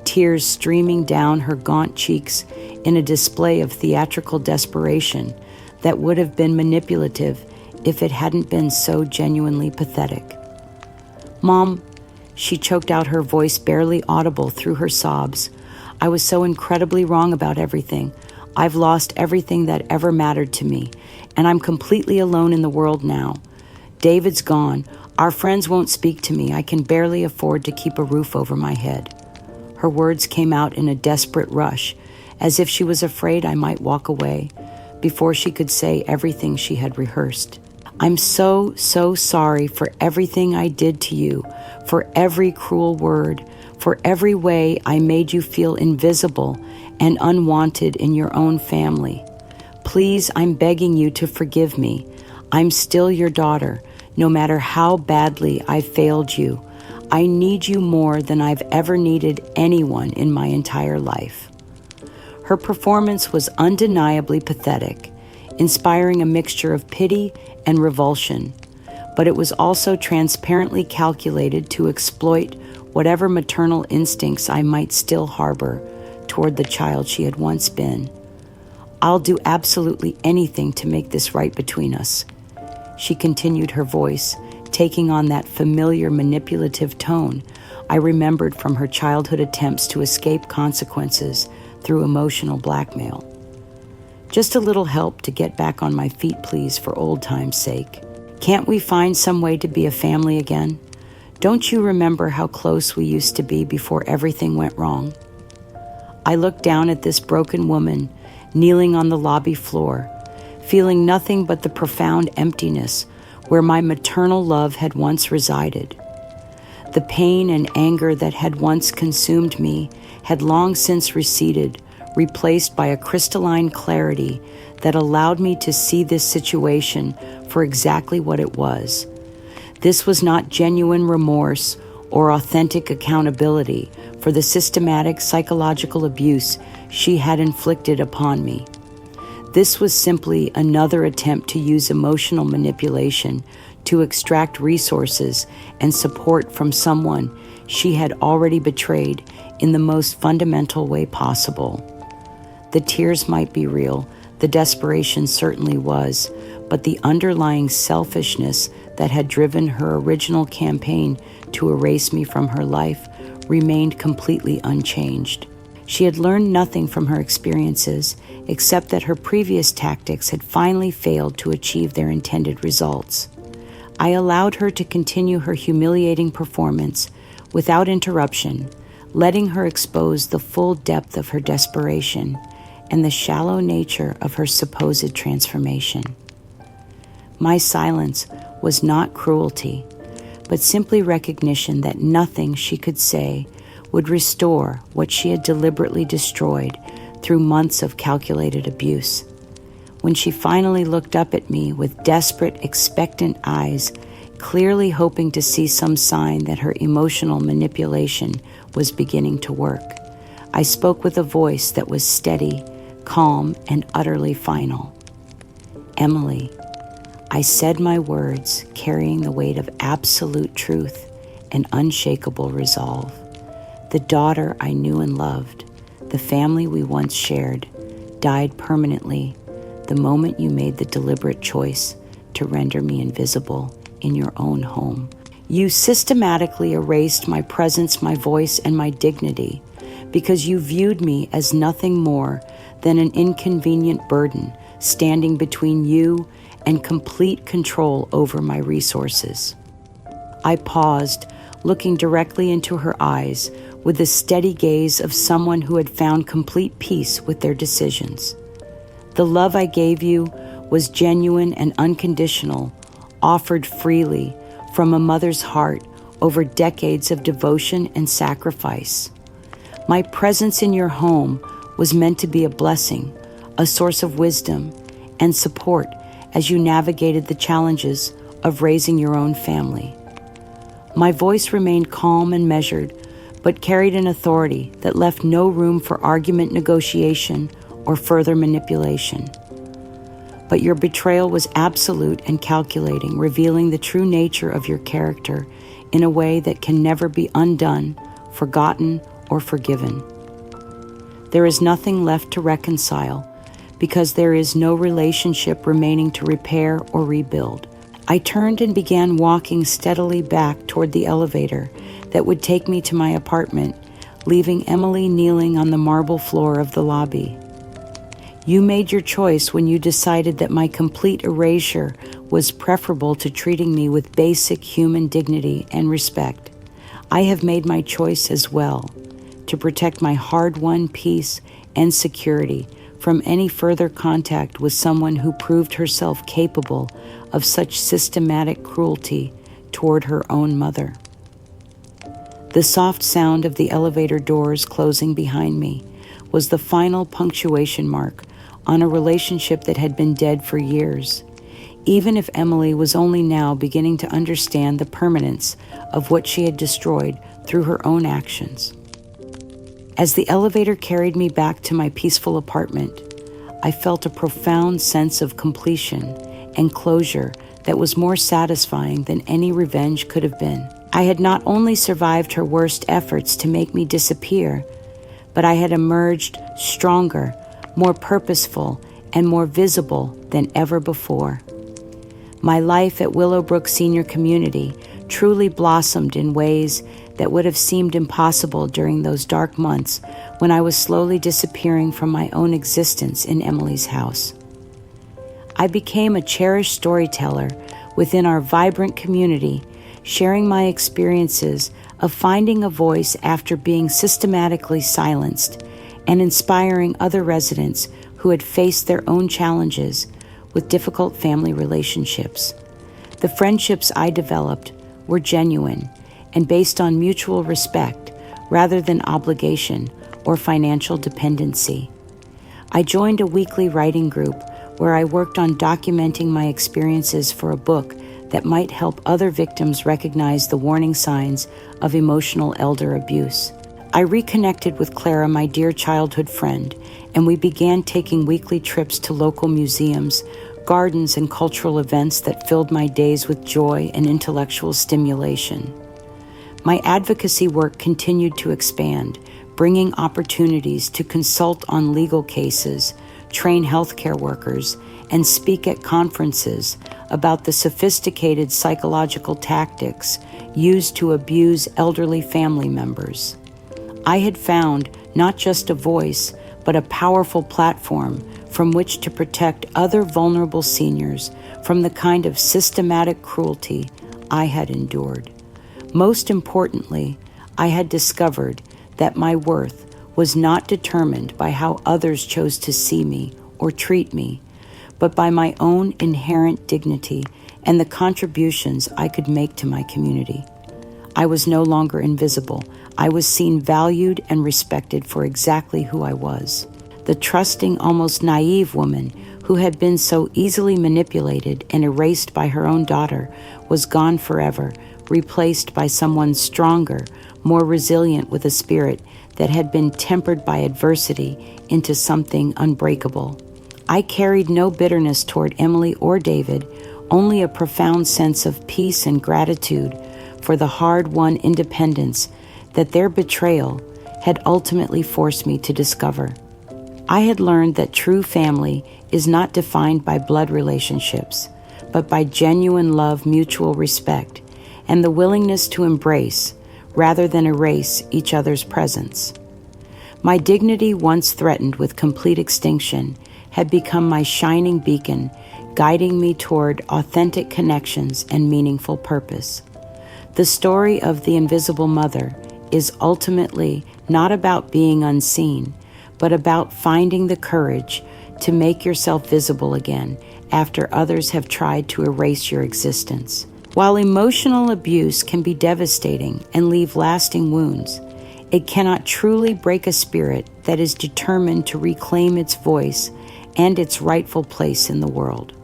tears streaming down her gaunt cheeks in a display of theatrical desperation that would have been manipulative if it hadn't been so genuinely pathetic. "Mom," she choked out, her voice barely audible through her sobs, "I was so incredibly wrong about everything. I've lost everything that ever mattered to me, and I'm completely alone in the world now. David's gone. Our friends won't speak to me. I can barely afford to keep a roof over my head." Her words came out in a desperate rush, as if she was afraid I might walk away before she could say everything she had rehearsed. "I'm so sorry for everything I did to you, for every cruel word, for every way I made you feel invisible and unwanted in your own family. Please, I'm begging you to forgive me. I'm still your daughter, no matter how badly I failed you. I need you more than I've ever needed anyone in my entire life." Her performance was undeniably pathetic, inspiring a mixture of pity and revulsion, but it was also transparently calculated to exploit whatever maternal instincts I might still harbor toward the child she had once been. "I'll do absolutely anything to make this right between us," she continued, her voice taking on that familiar manipulative tone I remembered from her childhood attempts to escape consequences through emotional blackmail. "Just a little help to get back on my feet, please, for old time's sake. Can't we find some way to be a family again? Don't you remember how close we used to be before everything went wrong?" I looked down at this broken woman kneeling on the lobby floor, feeling nothing but the profound emptiness where my maternal love had once resided. The pain and anger that had once consumed me had long since receded, replaced by a crystalline clarity that allowed me to see this situation for exactly what it was. This was not genuine remorse or authentic accountability for the systematic psychological abuse she had inflicted upon me. This was simply another attempt to use emotional manipulation to extract resources and support from someone she had already betrayed in the most fundamental way possible. The tears might be real, the desperation certainly was, but the underlying selfishness that had driven her original campaign to erase me from her life remained completely unchanged. She had learned nothing from her experiences except that her previous tactics had finally failed to achieve their intended results. I allowed her to continue her humiliating performance without interruption, letting her expose the full depth of her desperation and the shallow nature of her supposed transformation. My silence was not cruelty, but simply recognition that nothing she could say would restore what she had deliberately destroyed through months of calculated abuse. When she finally looked up at me with desperate, expectant eyes, clearly hoping to see some sign that her emotional manipulation was beginning to work, I spoke with a voice that was steady, calm, and utterly final. "Emily," I said my words carrying the weight of absolute truth and unshakable resolve. "The daughter I knew and loved, the family we once shared, died permanently the moment you made the deliberate choice to render me invisible in your own home. You systematically erased my presence, my voice, and my dignity because you viewed me as nothing more than an inconvenient burden standing between you and complete control over my resources." I paused, looking directly into her eyes with the steady gaze of someone who had found complete peace with their decisions. "The love I gave you was genuine and unconditional, offered freely from a mother's heart over decades of devotion and sacrifice. My presence in your home was meant to be a blessing, a source of wisdom and support as you navigated the challenges of raising your own family." My voice remained calm and measured, but carried an authority that left no room for argument, negotiation, or further manipulation. "But your betrayal was absolute and calculating, revealing the true nature of your character in a way that can never be undone, forgotten, or forgiven. There is nothing left to reconcile because there is no relationship remaining to repair or rebuild." I turned and began walking steadily back toward the elevator that would take me to my apartment, leaving Emily kneeling on the marble floor of the lobby. "You made your choice when you decided that my complete erasure was preferable to treating me with basic human dignity and respect. I have made my choice as well, to protect my hard-won peace and security from any further contact with someone who proved herself capable of such systematic cruelty toward her own mother." The soft sound of the elevator doors closing behind me was the final punctuation mark on a relationship that had been dead for years, even if Emily was only now beginning to understand the permanence of what she had destroyed through her own actions. As the elevator carried me back to my peaceful apartment, I felt a profound sense of completion and closure that was more satisfying than any revenge could have been. I had not only survived her worst efforts to make me disappear, but I had emerged stronger, more purposeful, and more visible than ever before. My life at Willowbrook Senior Community truly blossomed in ways that would have seemed impossible during those dark months when I was slowly disappearing from my own existence in Emily's house. I became a cherished storyteller within our vibrant community, sharing my experiences of finding a voice after being systematically silenced and inspiring other residents who had faced their own challenges with difficult family relationships. The friendships I developed were genuine and based on mutual respect rather than obligation or financial dependency. I joined a weekly writing group where I worked on documenting my experiences for a book that might help other victims recognize the warning signs of emotional elder abuse. I reconnected with Clara, my dear childhood friend, and we began taking weekly trips to local museums, gardens, and cultural events that filled my days with joy and intellectual stimulation. My advocacy work continued to expand, bringing opportunities to consult on legal cases, train healthcare workers, and speak at conferences about the sophisticated psychological tactics used to abuse elderly family members. I had found not just a voice, but a powerful platform from which to protect other vulnerable seniors from the kind of systematic cruelty I had endured. Most importantly, I had discovered that my worth was not determined by how others chose to see me or treat me, but by my own inherent dignity and the contributions I could make to my community. I was no longer invisible. I was seen, valued, and respected for exactly who I was. The trusting, almost naive woman who had been so easily manipulated and erased by her own daughter was gone forever, replaced by someone stronger, more resilient, with a spirit that had been tempered by adversity into something unbreakable. I carried no bitterness toward Emily or David, only a profound sense of peace and gratitude for the hard-won independence that their betrayal had ultimately forced me to discover. I had learned that true family is not defined by blood relationships, but by genuine love, mutual respect, and the willingness to embrace, rather than erase, each other's presence. My dignity, once threatened with complete extinction, had become my shining beacon, guiding me toward authentic connections and meaningful purpose. The story of the Invisible Mother is ultimately not about being unseen, but about finding the courage to make yourself visible again after others have tried to erase your existence. While emotional abuse can be devastating and leave lasting wounds, it cannot truly break a spirit that is determined to reclaim its voice and its rightful place in the world.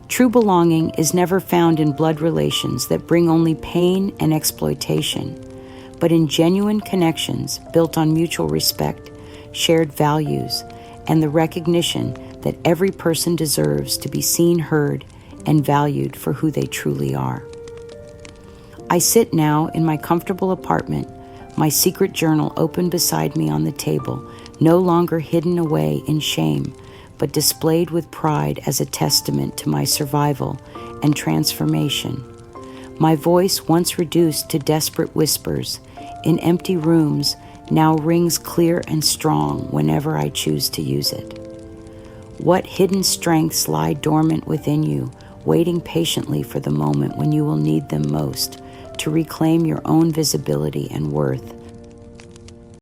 True belonging is never found in blood relations that bring only pain and exploitation, but in genuine connections built on mutual respect, shared values, and the recognition that every person deserves to be seen, heard, and valued for who they truly are. I sit now in my comfortable apartment, my secret journal open beside me on the table, no longer hidden away in shame, but displayed with pride as a testament to my survival and transformation. My voice, once reduced to desperate whispers in empty rooms, now rings clear and strong whenever I choose to use it. What hidden strengths lie dormant within you, waiting patiently for the moment when you will need them most to reclaim your own visibility and worth?